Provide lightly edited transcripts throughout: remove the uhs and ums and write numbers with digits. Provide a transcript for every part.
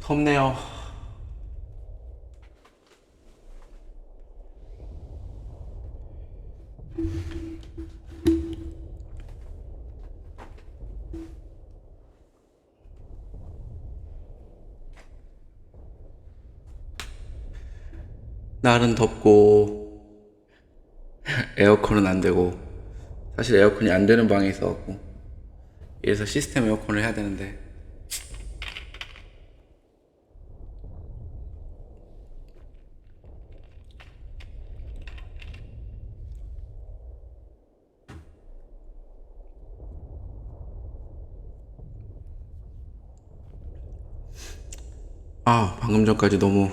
덥네요. 날은 덥고 에어컨은 안 되고, 사실 에어컨이 안 되는 방에 있어갖고, 이래서 시스템 에어컨을 해야 되는데, 방금 전까지 너무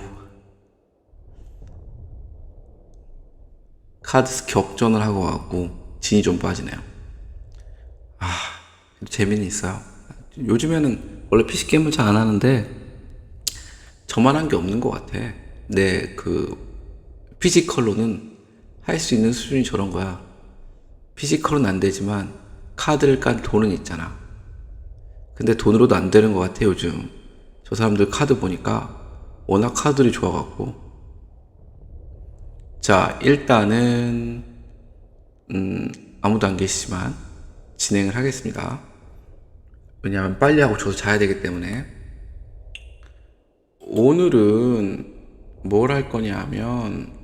카드 격전을 하고 와갖고 진이 좀 빠지네요. 재미는 있어요. 요즘에는 원래 PC 게임을 잘 안 하는데 저만 한 게 없는 것 같아. 내 그 피지컬로는 할 수 있는 수준이 저런 거야. 피지컬은 안 되지만 카드를 깐 돈은 있잖아. 근데 돈으로도 안 되는 것 같아 요즘. 저 사람들 카드 보니까 워낙 카드들이 좋아갖고. 자, 일단은 아무도 안 계시지만 진행을 하겠습니다. 왜냐하면 빨리 하고 저도 자야 되기 때문에. 오늘은 뭘 할 거냐 하면,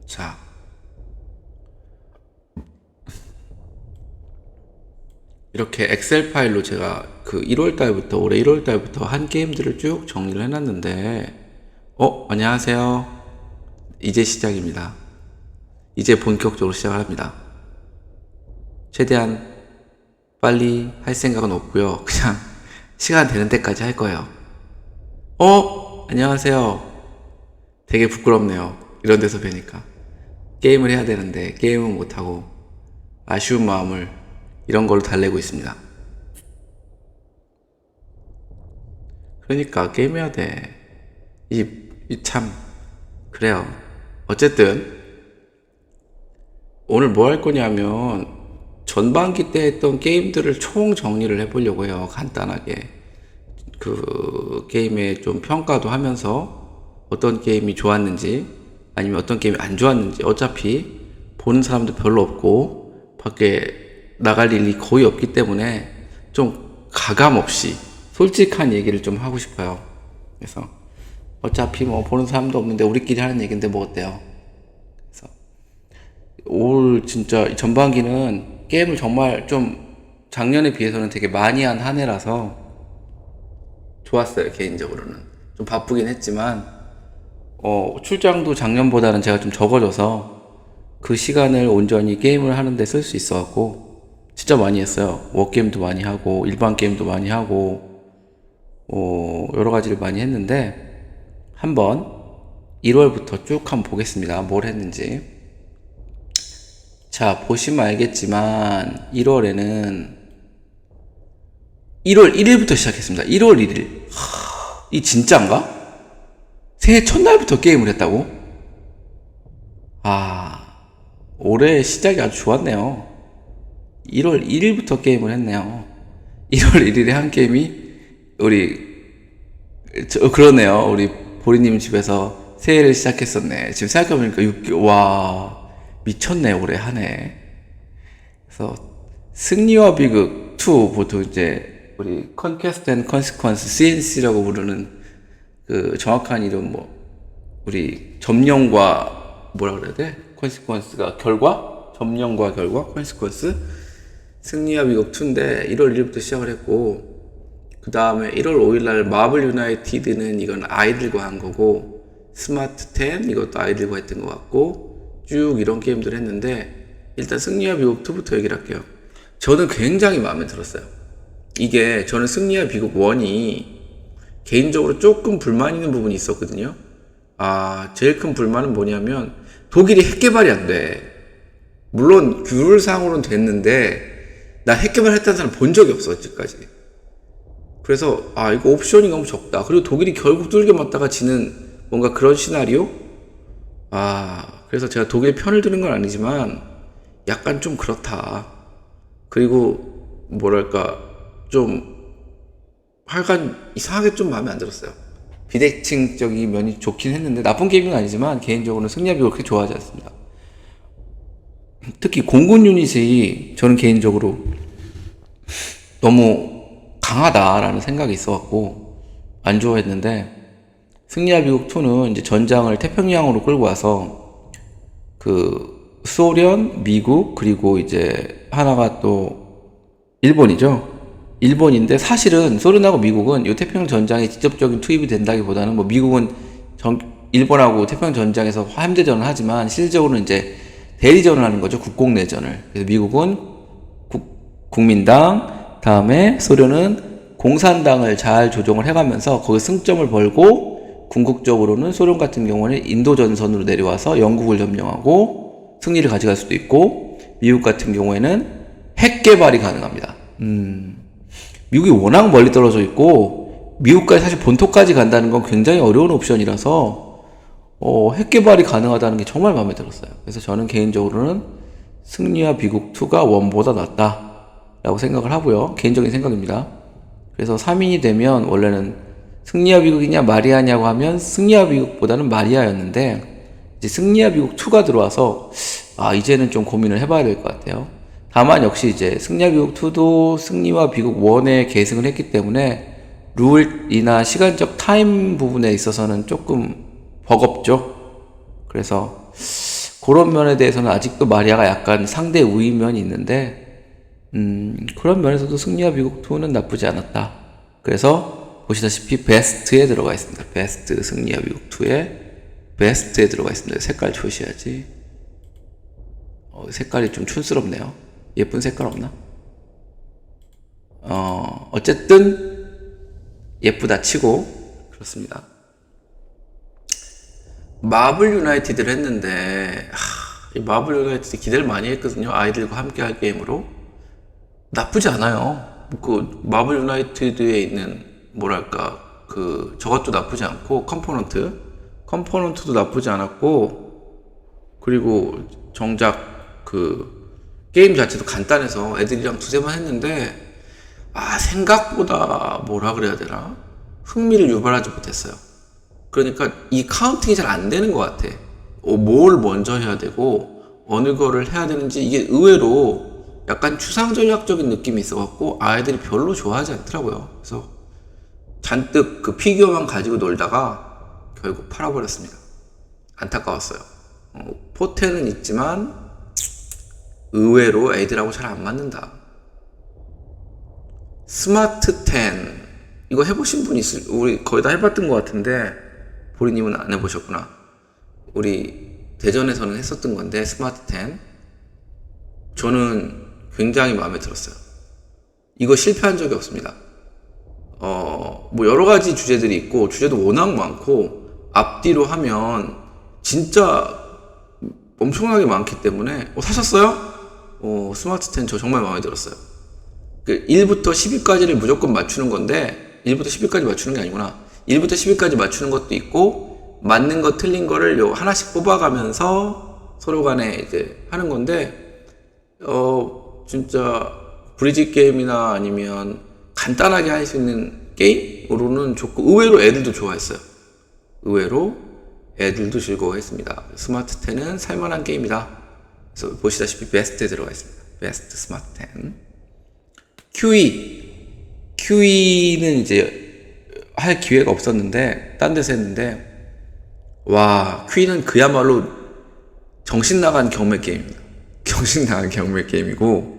자, 이렇게 엑셀 파일로 제가 그 1월 달부터, 올해 1월 달부터 한 게임들을 쭉 정리를 해놨는데, 안녕하세요. 이제 시작입니다. 이제 본격적으로 시작을 합니다. 최대한 빨리 할 생각은 없고요. 그냥 시간 되는 때까지 할 거예요. 안녕하세요. 되게 부끄럽네요. 이런 데서 뵈니까. 게임을 해야 되는데 게임은 못하고 아쉬운 마음을 이런 걸로 달래고 있습니다. 그러니까 게임해야 돼. 참, 그래요. 어쨌든 오늘 뭐 할 거냐면 전반기 때 했던 게임들을 총 정리를 해보려고 해요. 간단하게. 그 게임의 좀 평가도 하면서 어떤 게임이 좋았는지 아니면 어떤 게임이 안 좋았는지, 어차피 보는 사람도 별로 없고 밖에 나갈 일이 거의 없기 때문에 좀 가감 없이 솔직한 얘기를 좀 하고 싶어요. 그래서 어차피 뭐 보는 사람도 없는데 우리끼리 하는 얘기인데 뭐 어때요? 그래서 올 진짜 전반기는 게임을 정말 좀 작년에 비해서는 되게 많이 한 한 해라서 좋았어요. 개인적으로는 좀 바쁘긴 했지만 출장도 작년보다는 제가 좀 적어져서 그 시간을 온전히 게임을 하는데 쓸 수 있어갖고 진짜 많이 했어요. 워게임도 많이 하고 일반 게임도 많이 하고 여러 가지를 많이 했는데, 한번 1월부터 쭉 한번 보겠습니다. 뭘 했는지. 자, 보시면 알겠지만 1월에는 1월 1일부터 시작했습니다. 1월 1일. 이 진짜인가? 새해 첫날부터 게임을 했다고? 올해 시작이 아주 좋았네요. 1월 1일부터 게임을 했네요. 1월 1일에 한 게임이 우리 그러네요. 우리 보리님 집에서 새해를 시작했었네. 지금 생각해보니까 6개월, 와, 미쳤네, 올해 한 해. 그래서 승리와 비극 2, 보통 이제 우리 컨퀘스트 앤 컨시퀀스 CNC라고 부르는 그 정확한 이름 뭐 우리 점령과 뭐라 그래야 돼? 컨시퀀스가 결과? 점령과 결과? 컨시퀀스? 승리와 비극 2인데 1월 1일부터 시작을 했고, 그 다음에 1월 5일날 마블 유나이티드는 이건 아이들과 한 거고, 스마트 10 이것도 아이들과 했던 것 같고, 쭉 이런 게임들 했는데, 일단 승리와 비극 2부터 얘기를 할게요. 저는 굉장히 마음에 들었어요. 이게 저는 승리와 비극 1이 개인적으로 조금 불만 있는 부분이 있었거든요. 제일 큰 불만은 뭐냐면 독일이 핵 개발이 안 돼. 물론 규율상으로는 됐는데 나 핵 개발했다는 사람 본 적이 없어 지금까지. 그래서 이거 옵션이 너무 적다. 그리고 독일이 결국 뚫겨 맞다가 지는 뭔가 그런 시나리오? 그래서 제가 독일 편을 드는 건 아니지만 약간 좀 그렇다. 그리고 뭐랄까 좀 하여간 이상하게 좀 마음에 안 들었어요. 비대칭적인 면이 좋긴 했는데 나쁜 게임은 아니지만 개인적으로는 승리와 비극을 그렇게 좋아하지 않습니다. 특히 공군 유닛이 저는 개인적으로 너무 강하다라는 생각이 있어갖고 안 좋아했는데, 승리와 비극 2는 이제 전장을 태평양으로 끌고 와서 그 소련, 미국, 그리고 이제 하나가 또 일본이죠. 일본인데 사실은 소련하고 미국은 이 태평양 전장에 직접적인 투입이 된다기보다는 뭐 미국은 일본하고 태평양 전장에서 함대전을 하지만 실질적으로는 이제 대리전을 하는 거죠. 국공내전을. 그래서 미국은 국민당, 다음에 소련은 공산당을 잘 조정을 해가면서 거기 승점을 벌고, 궁극적으로는 소련 같은 경우는 인도 전선으로 내려와서 영국을 점령하고 승리를 가져갈 수도 있고, 미국 같은 경우에는 핵 개발이 가능합니다. 미국이 워낙 멀리 떨어져 있고 미국까지 사실 본토까지 간다는 건 굉장히 어려운 옵션이라서 핵 개발이 가능하다는 게 정말 마음에 들었어요. 그래서 저는 개인적으로는 승리와 비극 2가 1보다 낫다라고 생각을 하고요. 개인적인 생각입니다. 그래서 3인이 되면 원래는 승리와 비극이냐 마리아냐고 하면 승리와 비극보다는 마리아였는데, 이제 승리와 비극 2가 들어와서 이제는 좀 고민을 해봐야 될 것 같아요. 다만 역시 이제 승리와 비극 2도 승리와 비극 1에 계승을 했기 때문에 룰이나 시간적 타임 부분에 있어서는 조금 버겁죠. 그래서 그런 면에 대해서는 아직도 마리아가 약간 상대 우위인 면이 있는데, 그런 면에서도 승리와 비극 2는 나쁘지 않았다. 그래서 보시다시피 베스트에 들어가 있습니다. 베스트 승리와 비극 2에 베스트에 들어가 있습니다. 색깔 표시해야지. 색깔이 좀 촌스럽네요. 예쁜 색깔 없나? 어쨌든 예쁘다 치고 그렇습니다. 마블 유나이티드를 했는데 이 마블 유나이티드 기대를 많이 했거든요. 아이들과 함께 할 게임으로. 나쁘지 않아요. 그 마블 유나이티드에 있는 뭐랄까 저것도 나쁘지 않고, 컴포넌트도 나쁘지 않았고, 그리고 정작 게임 자체도 간단해서 애들이랑 두세 번 했는데 생각보다 뭐라 그래야 되나, 흥미를 유발하지 못했어요. 그러니까 이 카운팅이 잘 안 되는 것 같아. 뭘 먼저 해야 되고 어느 거를 해야 되는지, 이게 의외로 약간 추상전략적인 느낌이 있어갖고 아이들이 별로 좋아하지 않더라고요. 그래서 잔뜩 피규어만 가지고 놀다가 결국 팔아버렸습니다. 안타까웠어요. 포텐은 있지만 의외로 애들하고 잘 안 맞는다. 스마트 10 이거 해보신 분 우리 거의 다 해봤던 것 같은데 보리님은 안 해보셨구나. 우리 대전에서는 했었던 건데 스마트 10 저는 굉장히 마음에 들었어요. 이거 실패한 적이 없습니다. 뭐 여러 가지 주제들이 있고 주제도 워낙 많고 앞뒤로 하면 진짜 엄청나게 많기 때문에 사셨어요? 스마트 10 저 정말 마음에 들었어요. 1부터 10위까지를 무조건 맞추는 건데 1부터 10위까지 맞추는 게 아니구나. 1부터 10위까지 맞추는 것도 있고 맞는 거 틀린 거를 하나씩 뽑아가면서 서로 간에 이제 하는 건데 진짜 브리지 게임이나 아니면 간단하게 할 수 있는 게임으로는 좋고 의외로 애들도 좋아했어요. 의외로 애들도 즐거워했습니다. 스마트 10은 살만한 게임이다. 그래서 보시다시피 베스트에 들어가 있습니다. 베스트 스마트 10. QE는 이제 할 기회가 없었는데 딴 데서 했는데 QE는 그야말로 정신 나간 경매 게임입니다. 정신 나간 경매 게임이고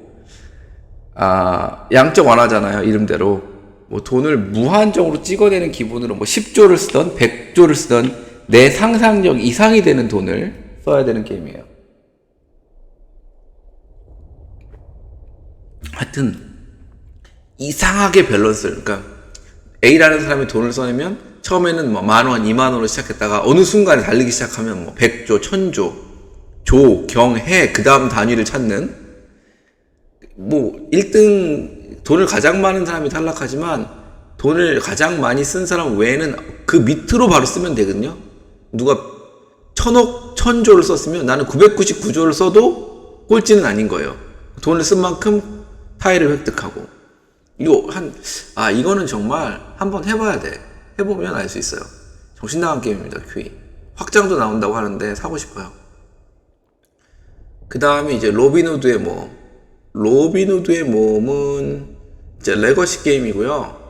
양적 완화잖아요. 이름대로 뭐 돈을 무한정으로 찍어내는 기분으로 뭐 10조를 쓰던 100조를 쓰던 내 상상력 이상이 되는 돈을 써야 되는 게임이에요. 하여튼 이상하게 밸런스를, 그러니까 A라는 사람이 돈을 써내면 처음에는 뭐 10,000원, 20,000원으로 시작했다가 어느 순간에 달리기 시작하면 뭐 100조, 1000조, 조, 경, 해, 그 다음 단위를 찾는, 뭐 1등 돈을 가장 많은 사람이 탈락하지만 돈을 가장 많이 쓴 사람 외에는 그 밑으로 바로 쓰면 되거든요. 누가 1000억, 1000조를 썼으면 나는 999조를 써도 꼴찌는 아닌 거예요. 돈을 쓴 만큼 타일을 획득하고. 이거는 정말 한번 해봐야 돼. 해보면 알 수 있어요. 정신 나간 게임입니다, 큐이. 확장도 나온다고 하는데 사고 싶어요. 그 다음에 이제 로빈후드의 몸. 로빈후드의 몸은 이제 레거시 게임이고요.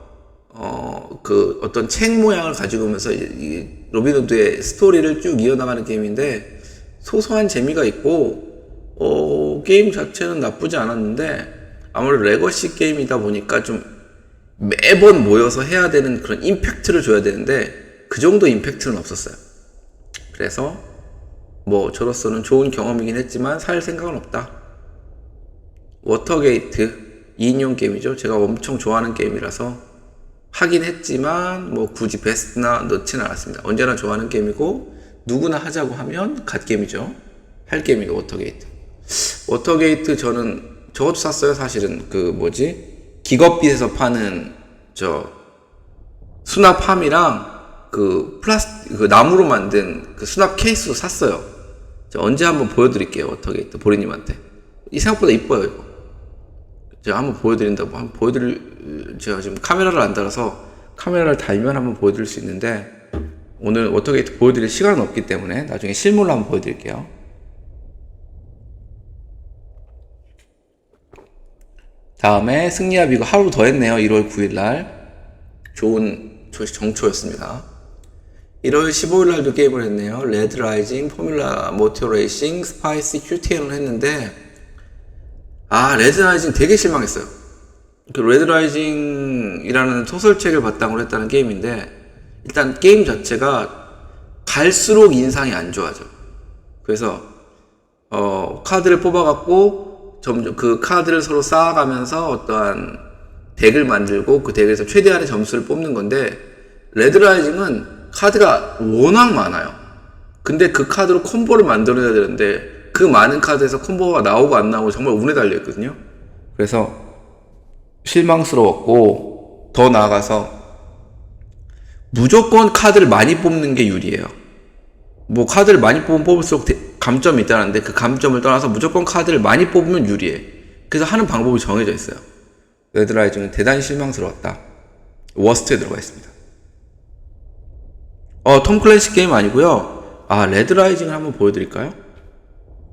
어떤 책 모양을 가지고 오면서 이 로빈후드의 스토리를 쭉 이어나가는 게임인데, 소소한 재미가 있고, 게임 자체는 나쁘지 않았는데, 아무래도 레거시 게임이다 보니까 좀 매번 모여서 해야 되는 그런 임팩트를 줘야 되는데, 그 정도 임팩트는 없었어요. 그래서, 저로서는 좋은 경험이긴 했지만, 살 생각은 없다. 워터게이트, 2인용 게임이죠. 제가 엄청 좋아하는 게임이라서, 하긴 했지만 굳이 베스트나 넣지는 않았습니다. 언제나 좋아하는 게임이고 누구나 하자고 하면 갓게임이죠. 할 게임이고 워터게이트 저것도 샀어요. 사실은 기겁빗에서 파는 수납함이랑 나무로 만든 수납 케이스도 샀어요. 언제 한번 보여드릴게요. 워터게이트 보리님한테. 이 생각보다 이뻐요. 이거 제가 한번 보여드린다고 제가 지금 카메라를 안 달아서 카메라를 달면 한번 보여드릴 수 있는데, 오늘 워터게이트 보여드릴 시간은 없기 때문에 나중에 실물로 한번 보여드릴게요. 다음에 승리와 비교 하루 더 했네요. 1월 9일날 좋은 정초였습니다. 1월 15일날도 게임을 했네요. 레드 라이징, 포뮬라 모터 레이싱, 스파이시 QTN을 했는데, 레드 라이징 되게 실망했어요. 레드 라이징이라는 소설책을 바탕으로 했다는 게임인데, 일단 게임 자체가 갈수록 인상이 안 좋아져. 그래서 카드를 뽑아갖고 점점 그 카드를 서로 쌓아가면서 어떠한 덱을 만들고 그 덱에서 최대한의 점수를 뽑는 건데, 레드 라이징은 카드가 워낙 많아요. 근데 그 카드로 콤보를 만들어야 되는데, 그 많은 카드에서 콤보가 나오고 안 나오고 정말 운에 달려있거든요. 그래서 실망스러웠고, 더 나아가서 무조건 카드를 많이 뽑는 게 유리해요. 카드를 많이 뽑을수록 감점이 있다는데, 그 감점을 떠나서 무조건 카드를 많이 뽑으면 유리해. 그래서 하는 방법이 정해져 있어요. 레드라이징은 대단히 실망스러웠다. 워스트에 들어가 있습니다. 톰 클랜시 게임 아니고요. 레드라이징을 한번 보여드릴까요?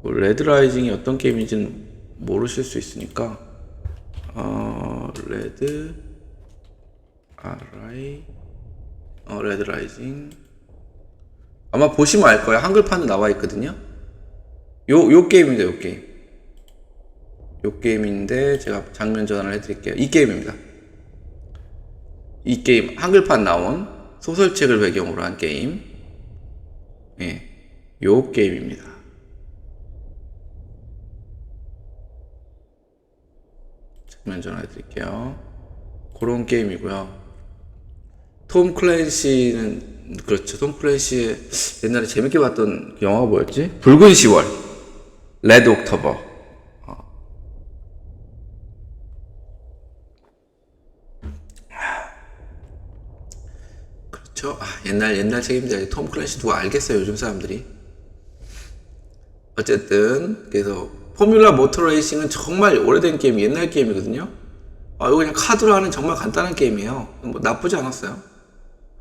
레드라이징이 어떤 게임인지는 모르실 수 있으니까, 레드라이징. 아마 보시면 알 거예요. 한글판도 나와 있거든요. 요 게임입니다, 요 게임. 요 게임인데, 제가 장면 전환을 해드릴게요. 이 게임입니다. 이 게임, 한글판 나온 소설책을 배경으로 한 게임. 예, 요 게임입니다. 장면 전환해드릴게요. 그런 게임이고요. 톰 클랜시는, 그렇죠. 톰 클랜시의 옛날에 재밌게 봤던 영화가 뭐였지? 붉은 10월. 레드 옥토버. 그렇죠. 옛날 책임자. 톰 클랜시 누가 알겠어요, 요즘 사람들이. 어쨌든, 그래서, 포뮬라 모터 레이싱은 정말 오래된 게임, 옛날 게임이거든요. 이거 그냥 카드로 하는 정말 간단한 게임이에요. 나쁘지 않았어요.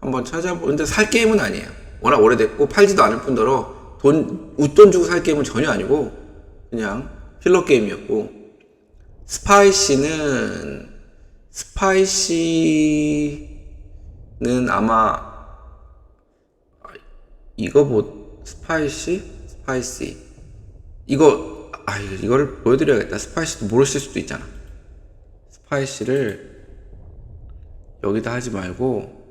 한번 찾아보는데 살 게임은 아니에요. 워낙 오래됐고 팔지도 않을 뿐더러 웃돈 주고 살 게임은 전혀 아니고 그냥 필러 게임이었고, 스파이시는 아마 스파이시 이거를 보여드려야겠다. 스파이시도 모르실 수도 있잖아. 스파이시를 여기다 하지 말고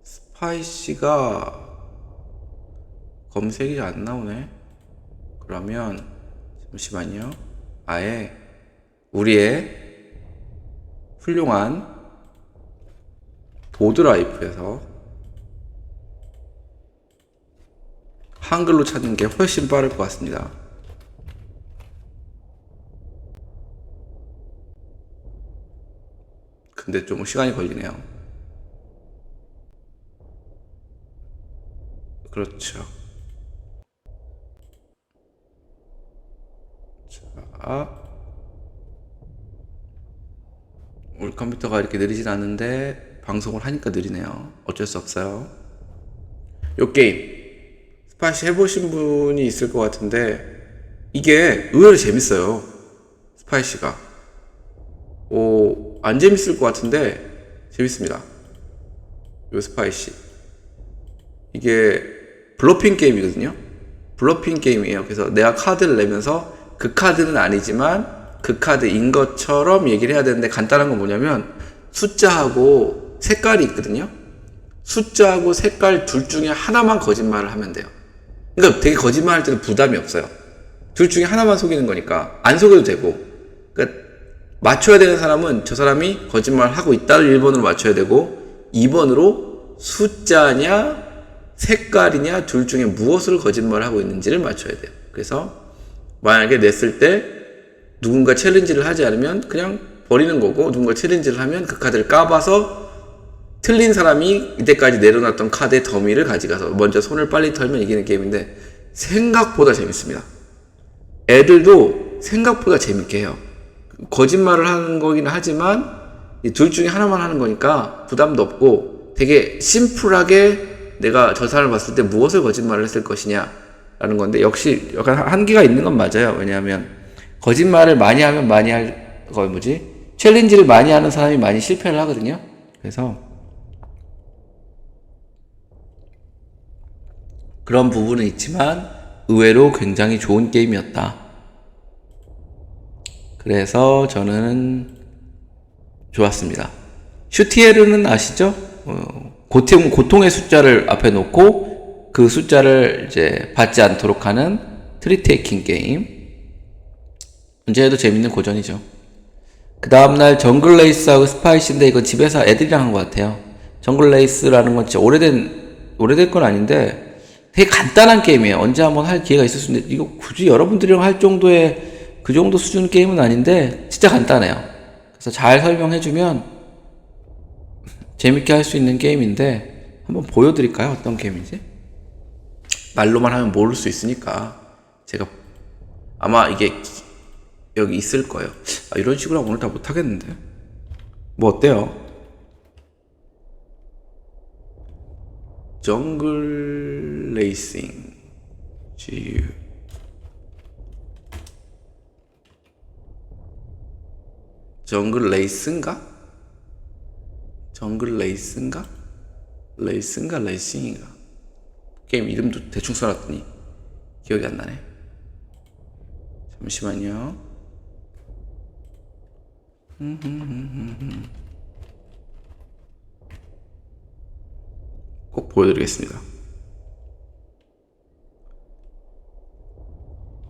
스파이시가 검색이 안 나오네. 그러면 잠시만요. 아예 우리의 훌륭한 보드라이프에서 한글로 찾는 게 훨씬 빠를 것 같습니다. 근데 좀 시간이 걸리네요. 그렇죠. 자, 우리 컴퓨터가 이렇게 느리진 않은데 방송을 하니까 느리네요. 어쩔 수 없어요. 요 게임 스파이시 해보신 분이 있을 것 같은데 이게 의외로 재밌어요. 스파이시가 안 재밌을 것 같은데 재밌습니다. 요 스파이시 이게 블러핑 게임이거든요. 블러핑 게임이에요. 그래서 내가 카드를 내면서 그 카드는 아니지만 그 카드인 것처럼 얘기를 해야 되는데, 간단한 건 뭐냐면 숫자하고 색깔이 있거든요. 숫자하고 색깔 둘 중에 하나만 거짓말을 하면 돼요. 그러니까 되게 거짓말할 때도 부담이 없어요. 둘 중에 하나만 속이는 거니까 안 속여도 되고. 그러니까 맞춰야 되는 사람은 저 사람이 거짓말을 하고 있다를 1번으로 맞춰야 되고, 2번으로 숫자냐 색깔이냐 둘 중에 무엇을 거짓말을 하고 있는지를 맞춰야 돼요. 그래서 만약에 냈을 때 누군가 챌린지를 하지 않으면 그냥 버리는 거고, 누군가 챌린지를 하면 그 카드를 까봐서 틀린 사람이 이때까지 내려놨던 카드의 더미를 가져가서 먼저 손을 빨리 털면 이기는 게임인데, 생각보다 재밌습니다. 애들도 생각보다 재밌게 해요. 거짓말을 하는 거긴 하지만 둘 중에 하나만 하는 거니까 부담도 없고, 되게 심플하게 내가 저 사람을 봤을 때 무엇을 거짓말을 했을 것이냐 라는 건데, 역시 약간 한계가 있는 건 맞아요. 왜냐하면 거짓말을 많이 하면 많이 할, 챌린지를 많이 하는 사람이 많이 실패를 하거든요. 그래서 그런 부분은 있지만 의외로 굉장히 좋은 게임이었다. 그래서 저는 좋았습니다. 슈티에르는 아시죠? 고통의 숫자를 앞에 놓고 그 숫자를 이제 받지 않도록 하는 트리테이킹 게임. 언제 해도 재밌는 고전이죠. 그 다음날 정글 레이스하고 스파이시인데, 이거 집에서 애들이랑 한 것 같아요. 정글 레이스라는 건 진짜 오래된 건 아닌데 되게 간단한 게임이에요. 언제 한번 할 기회가 있을 수 있는데, 이거 굳이 여러분들이랑 할 정도의 그 정도 수준 게임은 아닌데 진짜 간단해요. 그래서 잘 설명해주면 재밌게 할 수 있는 게임인데, 한번 보여드릴까요? 어떤 게임인지? 말로만 하면 모를 수 있으니까 제가 아마 이게 여기 있을 거예요. 이런 식으로 하면 오늘 다 못하겠는데. 뭐 어때요? 정글 레이싱 GU 정글 레이스인가? 정글 레이스인가? 레이싱인가? 게임 이름도 대충 써놨더니 기억이 안 나네. 잠시만요. 꼭 보여드리겠습니다.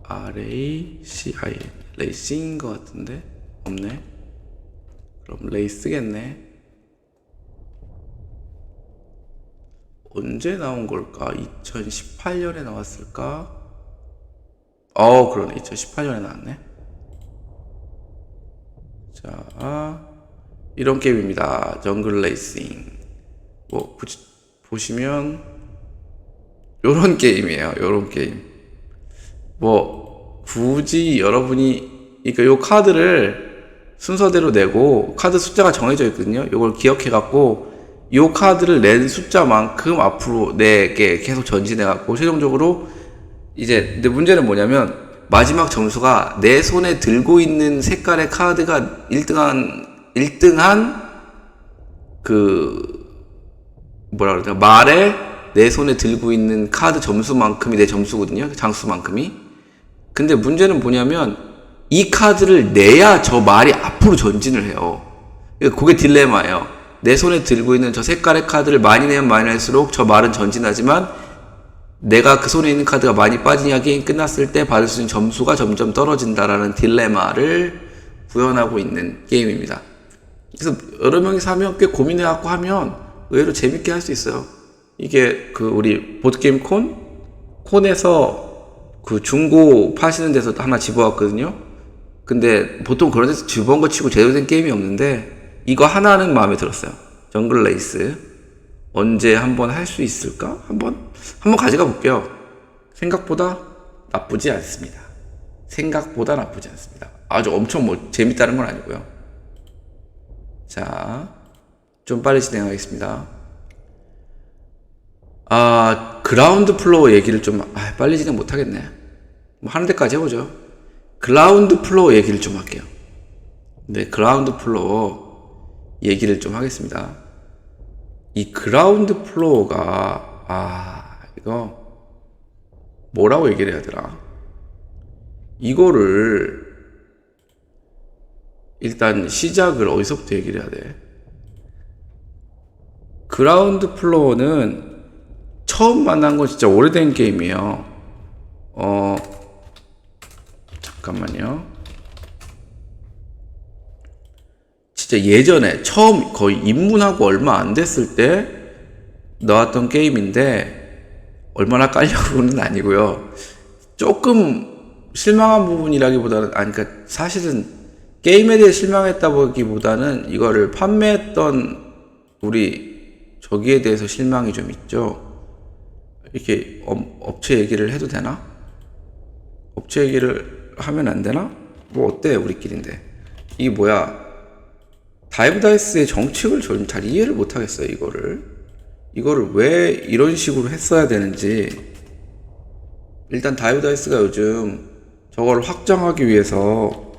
RACIN 레이싱인 것 같은데 없네. 그럼 레이스겠네. 언제 나온 걸까? 2018년에 나왔을까? 그러네. 2018년에 나왔네. 자, 이런 게임입니다. 정글 레이싱. 보시면 요런 게임이에요. 요런 게임. 굳이 여러분이, 그러니까 요 카드를 순서대로 내고 카드 숫자가 정해져 있거든요. 요걸 기억해갖고 요 카드를 낸 숫자만큼 앞으로 내게 계속 전진해갖고 최종적으로 이제, 근데 문제는 뭐냐면 마지막 점수가 내 손에 들고 있는 색깔의 카드가 1등한 말에 내 손에 들고 있는 카드 점수만큼이 내 점수거든요. 장수만큼이. 근데 문제는 뭐냐면 이 카드를 내야 저 말이 앞으로 전진을 해요. 그게 딜레마예요. 내 손에 들고 있는 저 색깔의 카드를 많이 내면 많이 낼수록 저 말은 전진하지만, 내가 그 손에 있는 카드가 많이 빠지냐, 게임 끝났을 때 받을 수 있는 점수가 점점 떨어진다라는 딜레마를 구현하고 있는 게임입니다. 그래서 여러 명이서 하면 꽤 고민해갖고 하면 의외로 재밌게 할 수 있어요. 이게 우리 보드게임 콘에서 그 중고 파시는 데서 하나 집어왔거든요. 근데 보통 그런 데서 집어온 거 치고 제대로 된 게임이 없는데, 이거 하나는 마음에 들었어요. 정글 레이스. 언제 한번 할 수 있을까? 한번 가져가 볼게요. 생각보다 나쁘지 않습니다. 생각보다 나쁘지 않습니다. 아주 엄청 뭐 재밌다는 건 아니고요. 자, 좀 빨리 진행하겠습니다. 그라운드 플로어 얘기를 좀 빨리 진행 못하겠네. 뭐 하는 데까지 해보죠. 그라운드 플로어 얘기를 좀 할게요. 네, 그라운드 플로어 얘기를 좀 하겠습니다. 이 그라운드 플로어가 이거 뭐라고 얘기를 해야 되나? 이거를 일단 시작을 어디서부터 얘기를 해야 돼? 그라운드 플로어는 처음 만난 건 진짜 오래된 게임이에요. 잠깐만요. 진짜 예전에 처음 거의 입문하고 얼마 안 됐을 때 나왔던 게임인데 얼마나 깔려고는 아니고요. 조금 실망한 부분이라기보다는 그러니까 사실은 게임에 대해 실망했다기보다는 이거를 판매했던 우리 저기에 대해서 실망이 좀 있죠. 이렇게 업체 얘기를 해도 되나? 업체 얘기를 하면 안 되나? 뭐 어때 우리끼리인데. 이게 뭐야, 다이브 다이스의 정책을 좀 잘 이해를 못 하겠어요. 이거를 왜 이런 식으로 했어야 되는지. 일단 다이브 다이스가 요즘 저걸 확장하기 위해서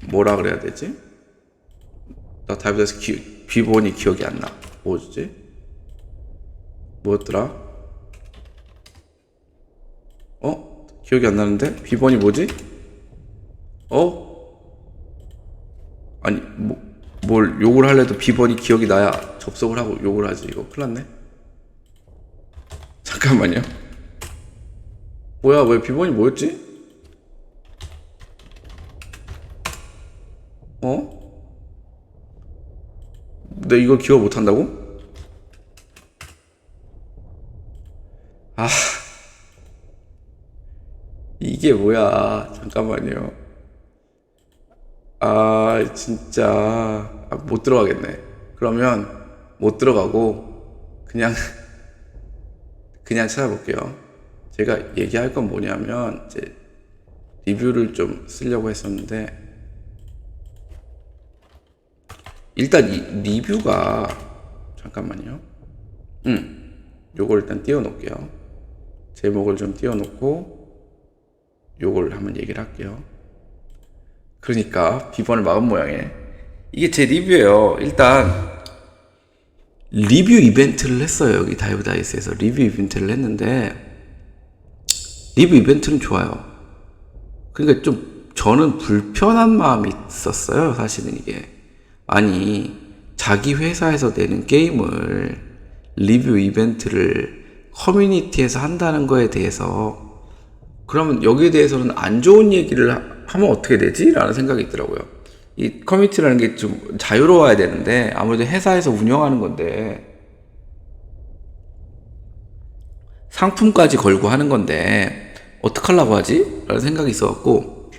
뭐라 그래야 되지? 나 다이브 다이스 비번이 기억이 안 나. 뭐지? 뭐였더라? 기억이 안 나는데? 비번이 뭐지? 아니, 뭘 욕을 하려도 비번이 기억이 나야 접속을 하고 욕을 하지. 이거 큰일 났네. 잠깐만요. 뭐야, 왜 비번이 뭐였지? 내가 이걸 기억 못 한다고? 이게 뭐야. 잠깐만요. 진짜 못 들어가겠네. 그러면 못 들어가고 그냥 찾아볼게요. 제가 얘기할 건 뭐냐면 이제 리뷰를 좀 쓰려고 했었는데, 일단 이 리뷰가, 잠깐만요. 요걸 일단 띄워놓을게요. 제목을 좀 띄워놓고 요걸 한번 얘기를 할게요. 그러니까 비번을 막은 모양이네. 이게 제 리뷰예요. 일단 리뷰 이벤트를 했어요. 여기 다이브 다이스에서 리뷰 이벤트를 했는데, 리뷰 이벤트는 좋아요. 그러니까 좀 저는 불편한 마음이 있었어요. 사실은 이게, 아니 자기 회사에서 내는 게임을 리뷰 이벤트를 커뮤니티에서 한다는 거에 대해서, 그러면 여기에 대해서는 안 좋은 얘기를 하면 어떻게 되지? 라는 생각이 있더라고요. 이 커뮤니티라는 게 좀 자유로워야 되는데, 아무래도 회사에서 운영하는 건데 상품까지 걸고 하는 건데 어떡하려고 하지? 라는 생각이 있어갖고,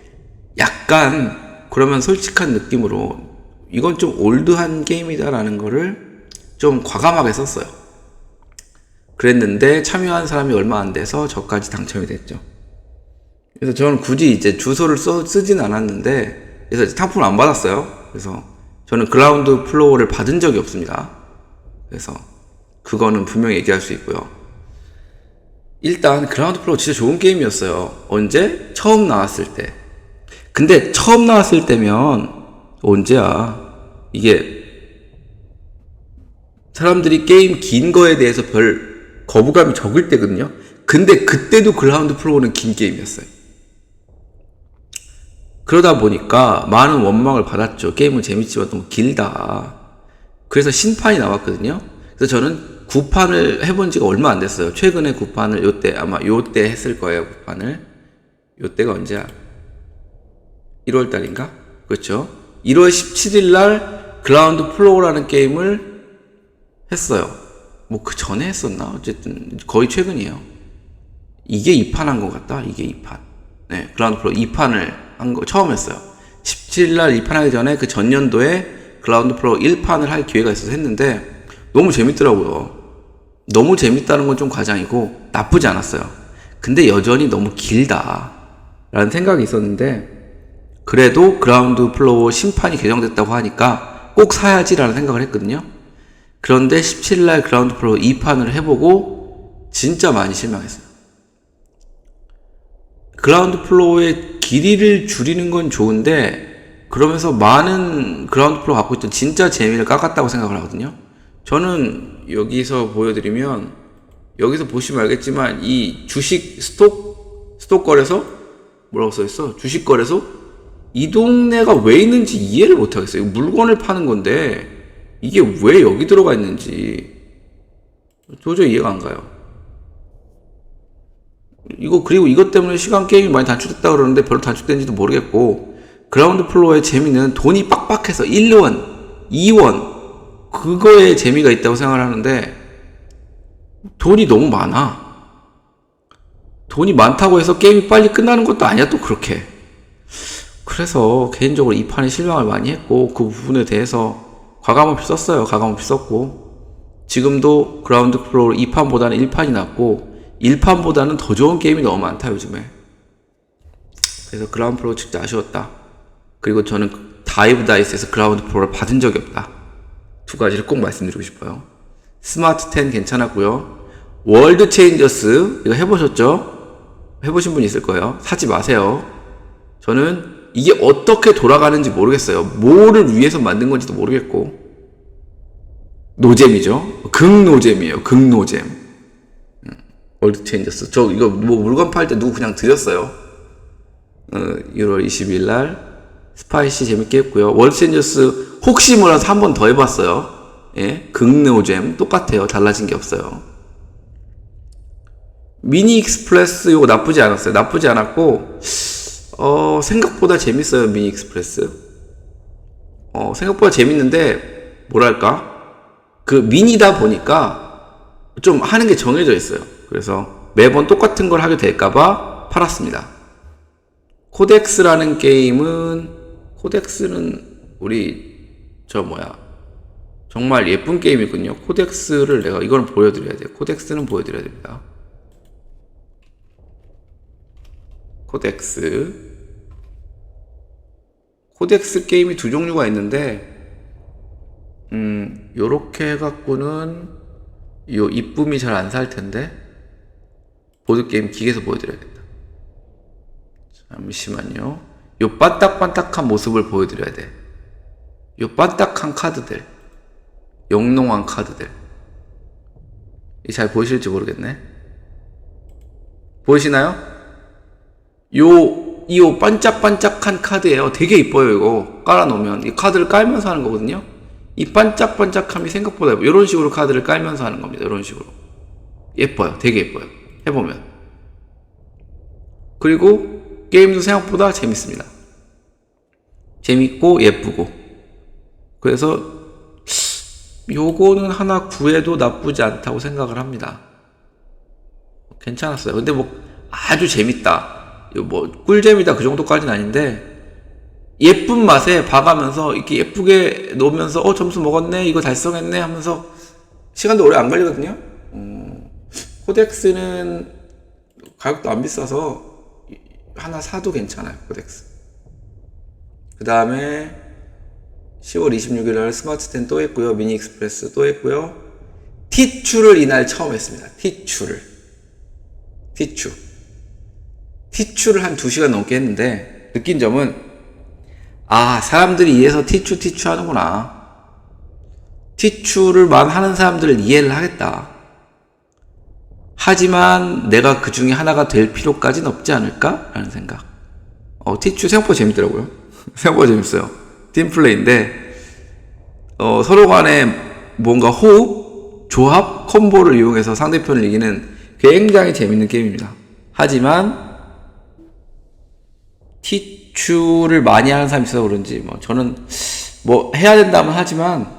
약간 그러면 솔직한 느낌으로 이건 좀 올드한 게임이다 라는 거를 좀 과감하게 썼어요. 그랬는데 참여한 사람이 얼마 안 돼서 저까지 당첨이 됐죠. 그래서 저는 굳이 이제 주소를 쓰진 않았는데, 그래서 상품을 안 받았어요. 그래서 저는 그라운드 플로어를 받은 적이 없습니다. 그래서 그거는 분명히 얘기할 수 있고요. 일단 그라운드 플로어 진짜 좋은 게임이었어요. 언제? 처음 나왔을 때. 근데 처음 나왔을 때면 언제야? 이게 사람들이 게임 긴 거에 대해서 별 거부감이 적을 때거든요. 근데 그때도 그라운드 플로어는 긴 게임이었어요. 그러다 보니까 많은 원망을 받았죠. 게임은 재밌지만 너무 길다. 그래서 신판이 나왔거든요. 그래서 저는 9판을 해본 지가 얼마 안 됐어요. 최근에 9판을 요때 했을 거예요. 9판을. 요때가 언제야? 1월 달인가? 그렇죠. 1월 17일 날 그라운드 플로어라는 게임을 했어요. 뭐 그 전에 했었나? 어쨌든 거의 최근이에요. 이게 2판 한 것 같다. 이게 2판. 네, 그라운드 플로어 2판을 한 거 처음 했어요. 17일 날 2판 하기 전에 그 전년도에 그라운드 플로어 1판을 할 기회가 있어서 했는데 너무 재밌더라고요. 너무 재밌다는 건 좀 과장이고 나쁘지 않았어요. 근데 여전히 너무 길다 라는 생각이 있었는데, 그래도 그라운드 플로어 심판이 개정됐다고 하니까 꼭 사야지라는 생각을 했거든요. 그런데 17일날 그라운드 플로어 2판을 해보고 진짜 많이 실망했어요. 그라운드 플로어의 길이를 줄이는 건 좋은데, 그러면서 많은 그라운드 플로어 갖고 있던 진짜 재미를 깎았다고 생각을 하거든요. 저는 여기서 보여드리면, 여기서 보시면 알겠지만 이 주식 스톡 거래소? 뭐라고 써있어? 주식 거래소? 이 동네가 왜 있는지 이해를 못하겠어요. 물건을 파는 건데 이게 왜 여기 들어가 있는지 도저히 이해가 안 가요. 그리고 이것 때문에 시간 게임이 많이 단축됐다 그러는데 별로 단축된지도 모르겠고, 그라운드 플로어의 재미는 돈이 빡빡해서 1원, 2원 그거에 재미가 있다고 생각을 하는데, 돈이 너무 많아. 돈이 많다고 해서 게임이 빨리 끝나는 것도 아니야, 또 그렇게. 그래서 개인적으로 이 판에 실망을 많이 했고, 그 부분에 대해서 과감없이 썼어요. 과감없이 썼고, 지금도 그라운드 플로어 2판보다는 1판이 낫고, 1판보다는 더 좋은 게임이 너무 많다 요즘에. 그래서 그라운드 플로어 진짜 아쉬웠다. 그리고 저는 다이브 다이스에서 그라운드 플로어를 받은 적이 없다. 두 가지를 꼭 말씀드리고 싶어요. 스마트 10 괜찮았고요. 월드 체인저스 이거 해보셨죠? 해보신 분 있을 거예요. 사지 마세요. 저는 이게 어떻게 돌아가는지 모르겠어요. 뭐를 위해서 만든 건지도 모르겠고, 노잼이죠. 극노잼이에요. 극노잼. 월드 체인저스. 저 이거 뭐 물건 팔 때 누구 그냥 드렸어요. 1월 20일 날 스파이시 재밌게 했고요. 월드 체인저스 혹시 몰라서 한 번 더 해봤어요. 예, 극노잼 똑같아요. 달라진 게 없어요. 미니 익스프레스 이거 나쁘지 않았어요. 나쁘지 않았고, 생각보다 재밌어요. 미니 익스프레스. 생각보다 재밌는데 뭐랄까, 그 미니다 보니까 좀 하는 게 정해져 있어요. 그래서 매번 똑같은 걸 하게 될까봐 팔았습니다. 코덱스라는 게임은, 코덱스는 우리 정말 예쁜 게임이군요. 코덱스를 내가 이거는 보여드려야 돼요. 코덱스는 보여드려야 됩니다. 코덱스 게임이 두 종류가 있는데, 요렇게 해갖고는 요 이쁨이 잘 안 살 텐데, 보드게임 기계에서 보여드려야겠다. 잠시만요. 요 반딱반딱한 모습을 보여드려야 돼. 요 반딱한 카드들, 영롱한 카드들. 잘 보이실지 모르겠네. 보이시나요? 이 반짝반짝한 카드예요. 되게 이뻐요. 이거 깔아놓으면 이 카드를 깔면서 하는 거거든요. 이 반짝반짝함이 생각보다 예뻐요. 이런 식으로 카드를 깔면서 하는 겁니다. 이런 식으로 예뻐요. 되게 예뻐요. 해보면. 그리고 게임도 생각보다 재밌습니다. 재밌고 예쁘고. 그래서 요거는 하나 구해도 나쁘지 않다고 생각을 합니다. 괜찮았어요. 근데 뭐 아주 재밌다, 뭐 꿀잼이다 그 정도까지는 아닌데, 예쁜 맛에 봐가면서 이렇게 예쁘게 놓으면서 점수 먹었네, 이거 달성했네 하면서 시간도 오래 안 걸리거든요. 코덱스는 가격도 안 비싸서 하나 사도 괜찮아요. 코덱스. 그 다음에 10월 26일날 스마트 10 또 했고요. 미니 익스프레스 또 했고요. 티추를 이날 처음 했습니다. 티추를 한 2시간 넘게 했는데, 느낀 점은, 사람들이 이해해서 티추 하는구나. 티추를만 하는 사람들을 이해를 하겠다. 하지만 내가 그 중에 하나가 될 필요까지는 없지 않을까? 라는 생각. 티추 생각보다 재밌더라고요. 생각보다 재밌어요. 팀플레이인데, 서로 간에 뭔가 호흡, 조합, 콤보를 이용해서 상대편을 이기는 굉장히 재밌는 게임입니다. 하지만 티추를 많이 하는 사람이 있어서 그런지 저는 해야 된다면 하지만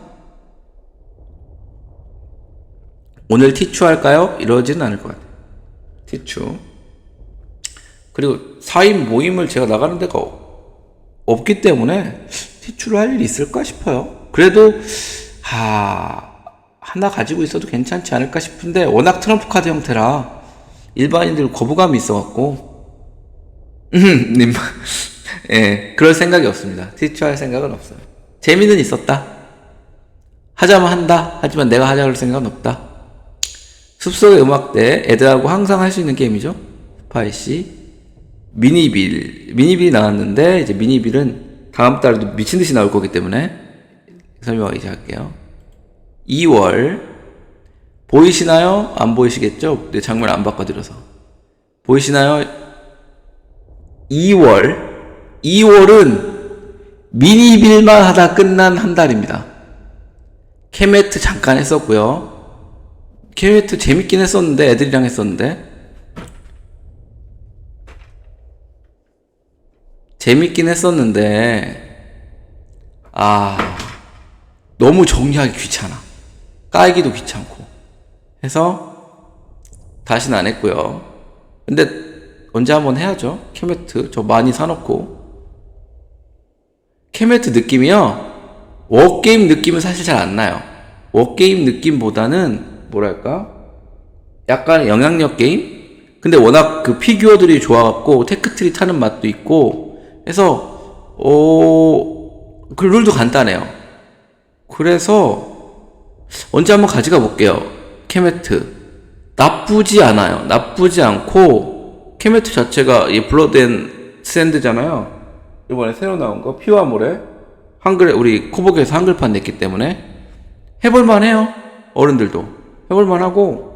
오늘 티추 할까요? 이러지는 않을 것 같아요. 티추. 그리고 4인 모임을 제가 나가는 데가 없기 때문에 티추를 할 일이 있을까 싶어요. 그래도 하나 가지고 있어도 괜찮지 않을까 싶은데, 워낙 트럼프 카드 형태라 일반인들 거부감이 있어갖고 님, 예, 그럴 생각이 없습니다. 티처할 생각은 없어요. 재미는 있었다. 하자면 한다. 하지만 내가 하자 그럴 생각은 없다. 숲속의 음악대, 애들하고 항상 할 수 있는 게임이죠. 스파이시. 미니빌이 나왔는데, 이제 미니빌은 다음 달에도 미친듯이 나올 거기 때문에 설명을 이제 할게요. 2월. 보이시나요? 안 보이시겠죠? 내 장면 안 바꿔드려서. 보이시나요? 2월은 미니빌만 하다 끝난 한 달입니다. 케메트 잠깐 했었고요. 케메트 재밌긴 했었는데, 애들이랑 했었는데, 너무 정리하기 귀찮아. 깔기도 귀찮고 해서 다시는 안 했고요. 근데 언제 한번 해야죠. 케메트 저 많이 사놓고. 케메트 느낌이요, 워게임 느낌은 사실 잘 안 나요. 워게임 느낌보다는 뭐랄까, 약간 영향력 게임? 근데 워낙 그 피규어들이 좋아갖고 테크트리 타는 맛도 있고 해서 그 룰도 간단해요. 그래서 언제 한번 가져가 볼게요. 케메트 나쁘지 않아요. 나쁘지 않고, 케메트 자체가 이 블러드 앤 샌드잖아요. 이번에 새로 나온 거 피와 모래, 한글에 우리 코보기에서 한글판 냈기 때문에 해볼만 해요. 어른들도 해볼만 하고,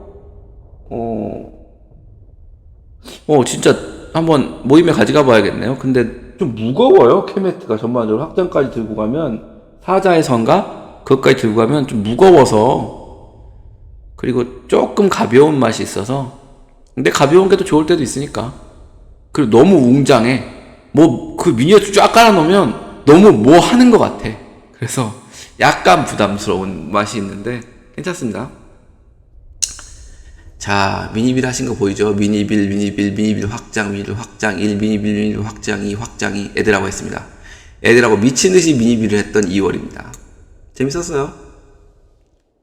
진짜 한번 모임에 가져가 봐야겠네요. 근데 좀 무거워요. 케메트가 전반적으로 확장까지 들고 가면, 사자의 성가 그것까지 들고 가면 좀 무거워서, 그리고 조금 가벼운 맛이 있어서. 근데 가벼운 게 또 좋을 때도 있으니까. 그리고 너무 웅장해. 뭐 그 미니어처 쫙 깔아놓으면 너무 뭐 하는 것 같아. 그래서 약간 부담스러운 맛이 있는데 괜찮습니다. 자, 미니빌 하신 거 보이죠? 미니빌 확장, 1, 미니빌 확장, 2, 확장 2 애들하고 했습니다. 애들하고 미친듯이 미니빌을 했던 2월입니다. 재밌었어요.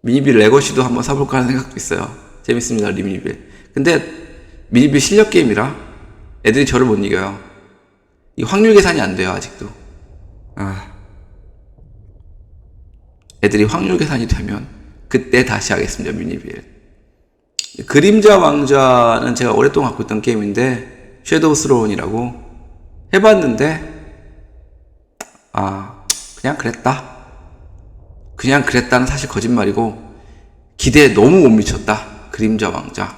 미니빌 레거시도 한번 사볼까 하는 생각도 있어요. 재밌습니다, 미니빌. 근데 미니빌 실력 게임이라 애들이 저를 못 이겨요. 이 확률 계산이 안 돼요, 아직도. 애들이 확률 계산이 되면 그때 다시 하겠습니다, 미니빌. 그림자 왕좌는 제가 오랫동안 갖고 있던 게임인데, 섀도우 스로운이라고 해봤는데, 그냥 그랬다는 사실 거짓말이고, 기대에 너무 못 미쳤다. 그림자 왕좌.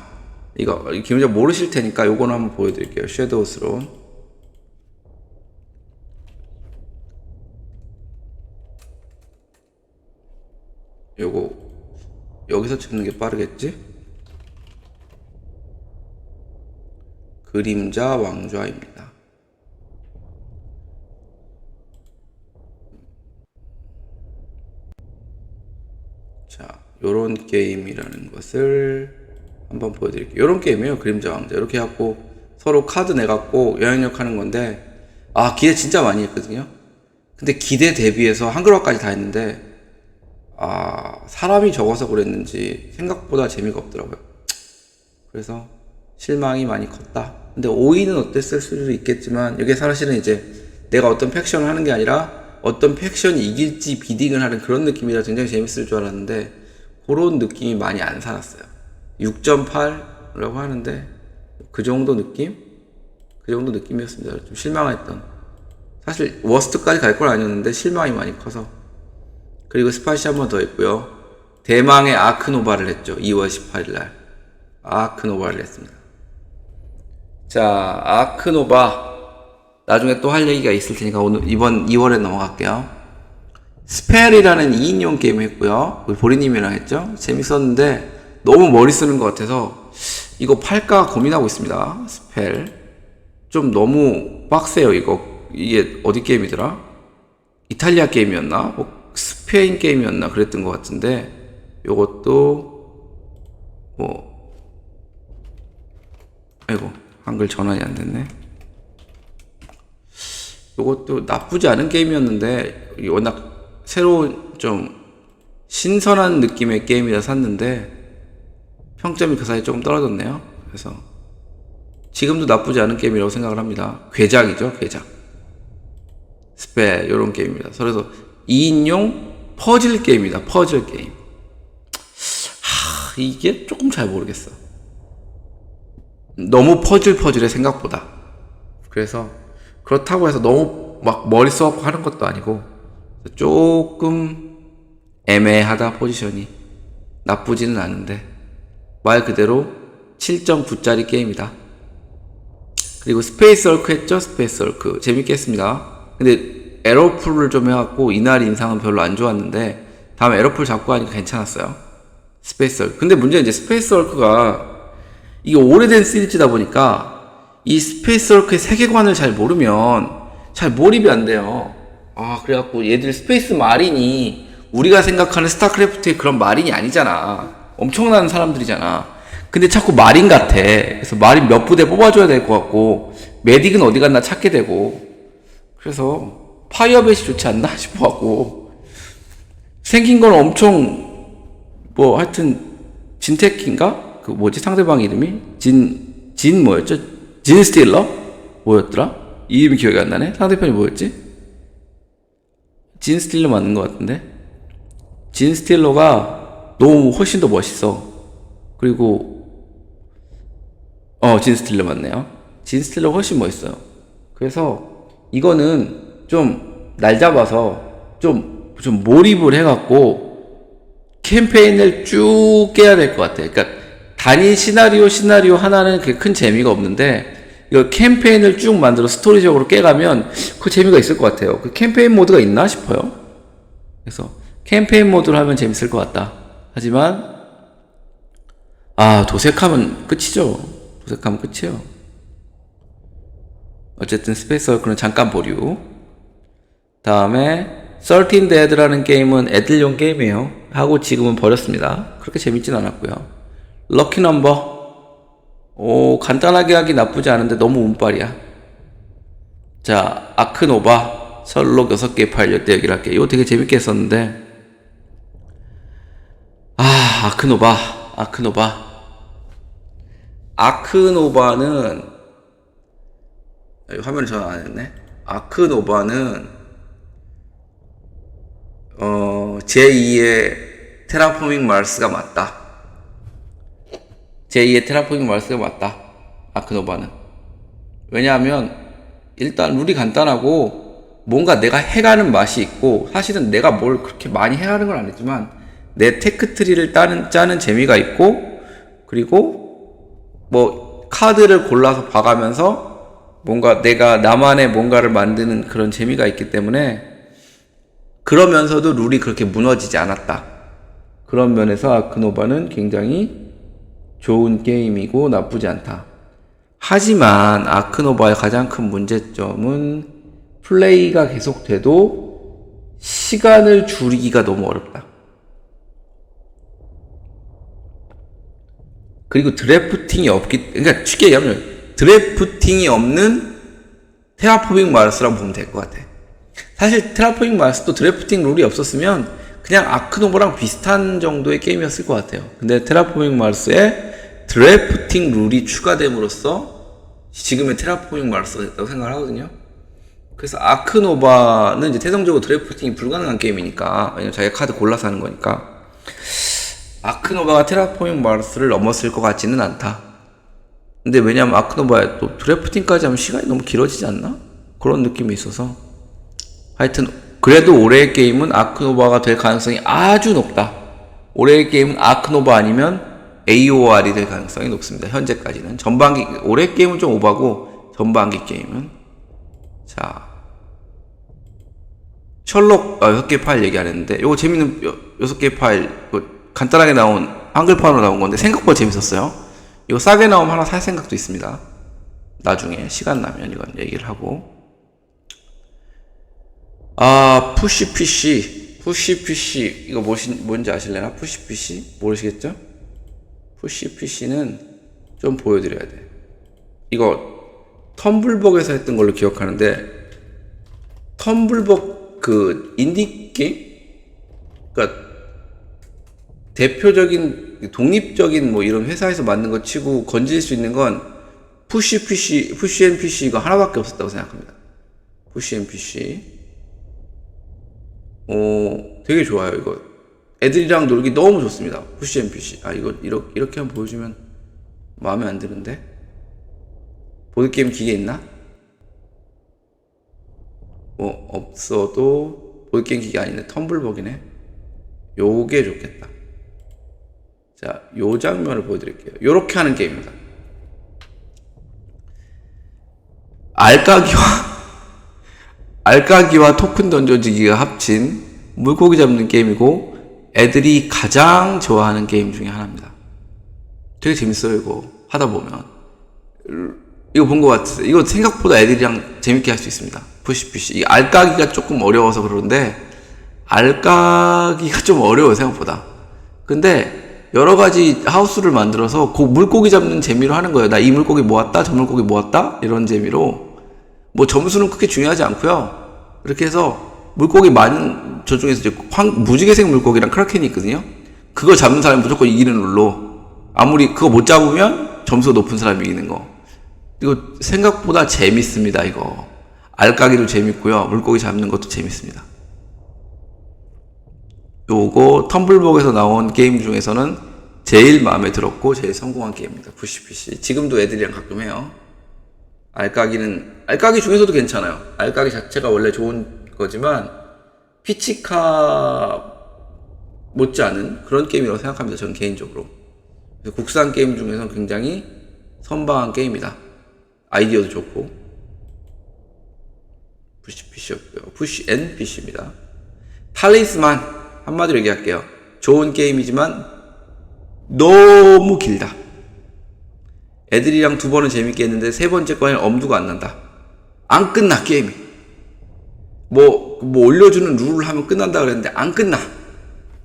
이거 그림자 모르실 테니까 요거는 한번 보여드릴게요. 섀도우 스로운. 요거 여기서 찍는 게 빠르겠지? 그림자 왕좌입니다. 자, 요런 게임이라는 것을 한번 보여드릴게요. 요런 게임이에요, 그림자 왕좌. 이렇게 해갖고 서로 카드 내갖고 영향력 하는 건데, 기대 진짜 많이 했거든요. 근데 기대 대비해서 한글화까지 다 했는데, 사람이 적어서 그랬는지 생각보다 재미가 없더라고요. 그래서 실망이 많이 컸다. 근데 5위는 어땠을 수도 있겠지만, 이게 사실은 이제 내가 어떤 팩션을 하는 게 아니라 어떤 팩션이 이길지 비딩을 하는 그런 느낌이라 굉장히 재밌을 줄 알았는데, 그런 느낌이 많이 안 살았어요. 6.8라고 하는데 그 정도 느낌? 그 정도 느낌이었습니다. 좀 실망했던. 사실 워스트까지 갈 건 아니었는데 실망이 많이 커서. 그리고 스파이시 한 번 더 했고요. 대망의 아크노바를 했죠. 2월 18일날 아크노바를 했습니다. 자, 아크노바 나중에 또 할 얘기가 있을 테니까 오늘 이번 2월에 넘어갈게요. 스펠이라는 2인용 게임 했고요. 우리 보리님이랑 했죠. 재밌었는데 너무 머리 쓰는 것 같아서 이거 팔까 고민하고 있습니다. 스펠 좀 너무 빡세요. 이게 어디 게임이더라? 이탈리아 게임이었나? 뭐 스페인 게임이었나? 그랬던 것 같은데, 요것도 아이고 한글 전환이 안 됐네. 요것도 나쁘지 않은 게임이었는데, 워낙 새로운 좀 신선한 느낌의 게임이라 샀는데 평점이 그 사이에 조금 떨어졌네요. 그래서 지금도 나쁘지 않은 게임이라고 생각을 합니다. 괴작이죠, 괴작. 스페, 요런 게임입니다. 그래서 2인용 퍼즐 게임입니다. 퍼즐 게임. 이게 조금 잘 모르겠어. 너무 퍼즐해, 생각보다. 그래서, 그렇다고 해서 너무 막 머리 써갖고 하는 것도 아니고, 조금 애매하다, 포지션이. 나쁘지는 않은데, 말 그대로 7.9짜리 게임이다. 그리고 스페이스 얼크 했죠? 스페이스 얼크. 재밌게 했습니다. 근데 에러풀을 좀 해갖고 이날 인상은 별로 안 좋았는데 다음에 에러풀 잡고 하니까 괜찮았어요. 스페이스 얼크. 근데 문제는 이제 스페이스 얼크가 이게 오래된 시리즈다 보니까 이 스페이스 얼크의 세계관을 잘 모르면 잘 몰입이 안 돼요. 그래갖고 얘들 스페이스 마린이 우리가 생각하는 스타크래프트의 그런 마린이 아니잖아. 엄청난 사람들이잖아. 근데 자꾸 마린 같아. 그래서 마린 몇 부대 뽑아줘야 될 것 같고, 메딕은 어디 갔나 찾게 되고, 그래서 파이어벳이 좋지 않나 싶어갖고, 생긴 건 엄청, 하여튼, 진테키인가? 그 뭐지? 상대방 이름이? 진 뭐였죠? 진 스틸러? 뭐였더라? 이름이 기억이 안 나네? 상대편이 뭐였지? 진 스틸러 맞는 것 같은데? 진 스틸러가 너무 훨씬 더 멋있어. 그리고 진 스틸러 맞네요. 진 스틸러 훨씬 멋있어요. 그래서 이거는 좀 날 잡아서 좀 몰입을 해갖고 캠페인을 쭉 깨야 될 것 같아요. 그러니까 단일 시나리오 하나는 그렇게 큰 재미가 없는데 이거 캠페인을 쭉 만들어 스토리적으로 깨가면 그 재미가 있을 것 같아요. 그 캠페인 모드가 있나 싶어요. 그래서 캠페인 모드로 하면 재밌을 것 같다. 하지만 도색하면 끝이죠. 도색하면 끝이에요. 어쨌든 스페이스 얼크는 잠깐 보류. 다음에 13 Dead라는 게임은 애들용 게임이에요. 하고 지금은 버렸습니다. 그렇게 재밌진 않았고요. 럭키 넘버. 간단하게 하기 나쁘지 않은데 너무 운빨이야. 자, 아크노바 설록 6개 파일 엿대 여기를 할게. 이거 되게 재밌게 했었는데 아크노바는 화면을 전환 안 했네. 아크노바는 제2의 테라포밍 마스가 맞다. 제2의 테라포밍 마스가 맞다. 아크노바는. 왜냐하면 일단 룰이 간단하고 뭔가 내가 해가는 맛이 있고, 사실은 내가 뭘 그렇게 많이 해가는 건 아니지만 내 테크트리를 짜는 재미가 있고, 그리고 카드를 골라서 봐가면서 뭔가 내가 나만의 뭔가를 만드는 그런 재미가 있기 때문에, 그러면서도 룰이 그렇게 무너지지 않았다. 그런 면에서 아크노바는 굉장히 좋은 게임이고 나쁘지 않다. 하지만 아크노바의 가장 큰 문제점은 플레이가 계속돼도 시간을 줄이기가 너무 어렵다. 그리고 드래프팅이 그러니까 쉽게 얘기하면 드래프팅이 없는 테라포밍 마르스라고 보면 될 것 같아. 사실 테라포밍 마르스도 드래프팅 룰이 없었으면 그냥 아크노바랑 비슷한 정도의 게임이었을 것 같아요. 근데 테라포밍 마르스에 드래프팅 룰이 추가됨으로써 지금의 테라포밍 마르스가 됐다고 생각을 하거든요. 그래서 아크노바는 이제 태성적으로 드래프팅이 불가능한 게임이니까, 왜냐면 자기가 카드 골라서 하는 거니까, 아크노바가 테라포밍 마르스를 넘었을 것 같지는 않다. 근데 왜냐면 아크노바에 또 드래프팅까지 하면 시간이 너무 길어지지 않나? 그런 느낌이 있어서 하여튼 그래도 올해의 게임은 아크노바가 될 가능성이 아주 높다. 올해의 게임은 아크노바 아니면 AOR이 될 가능성이 높습니다. 현재까지는. 올해 게임은 좀 오바고 전반기 게임은. 자, 셜록 6개 파일 얘기 안 했는데 요거 재밌는 6개 파일 간단하게 나온 한글판으로 나온 건데 생각보다 재밌었어요. 이거 싸게 나오면 하나 살 생각도 있습니다. 나중에 시간 나면 이건 얘기를 하고. 푸시 PC 이거 뭔지 아실래나? 푸시 PC 모르시겠죠? 푸시 PC는 좀 보여드려야 돼. 이거 텀블벅에서 했던 걸로 기억하는데, 텀블벅 그 인디 게임? 그러니까 대표적인 독립적인 이런 회사에서 만든 거 치고 건질 수 있는 건 푸시 앤 PC 이거 하나밖에 없었다고 생각합니다. 푸시 앤 PC. 되게 좋아요, 이거. 애들이랑 놀기 너무 좋습니다. 푸시 앤 PC. 이거 이렇게 한번 보여주면 마음에 안 드는데? 보드게임 기계 있나? 없어도 보드게임 기계 아니네. 텀블벅이네. 요게 좋겠다. 자, 요 장면을 보여드릴게요. 요렇게 하는 게임입니다. 알까기와 토큰 던져지기가 합친 물고기 잡는 게임이고, 애들이 가장 좋아하는 게임 중에 하나입니다. 되게 재밌어요, 이거. 하다 보면. 이거 본 것 같아요. 이거 생각보다 애들이랑 재밌게 할 수 있습니다. 푸시푸시. 이 알까기가 조금 어려워서 그러는데, 알까기가 좀 어려워요, 생각보다. 근데, 여러 가지 하우스를 만들어서 그 물고기 잡는 재미로 하는 거예요. 나 이 물고기 모았다, 저 물고기 모았다, 이런 재미로. 뭐 점수는 크게 중요하지 않고요. 이렇게 해서 물고기 많은, 저 중에서 이제 무지개색 물고기랑 크라켄이 있거든요. 그거 잡는 사람이 무조건 이기는 룰로, 아무리 그거 못 잡으면 점수가 높은 사람이 이기는 거. 이거 생각보다 재밌습니다, 이거. 알까기도 재밌고요. 물고기 잡는 것도 재밌습니다. 요거 텀블벅에서 나온 게임 중에서는 제일 마음에 들었고 제일 성공한 게임입니다. 푸시푸시. 지금도 애들이랑 가끔 해요. 알까기 중에서도 괜찮아요. 알까기 자체가 원래 좋은 거지만 피치카 못지않은 그런 게임이라고 생각합니다. 저는 개인적으로. 국산 게임 중에서는 굉장히 선방한 게임이다. 아이디어도 좋고. 푸시피시였고요. 푸시 앤 피시입니다. 탈리스만 한마디로 얘기할게요. 좋은 게임이지만 너무 길다. 애들이랑 2번은 재밌게 했는데 3번째 거에는 엄두가 안 난다. 안 끝나, 게임이. 뭐 올려주는 룰을 하면 끝난다 그랬는데 안 끝나.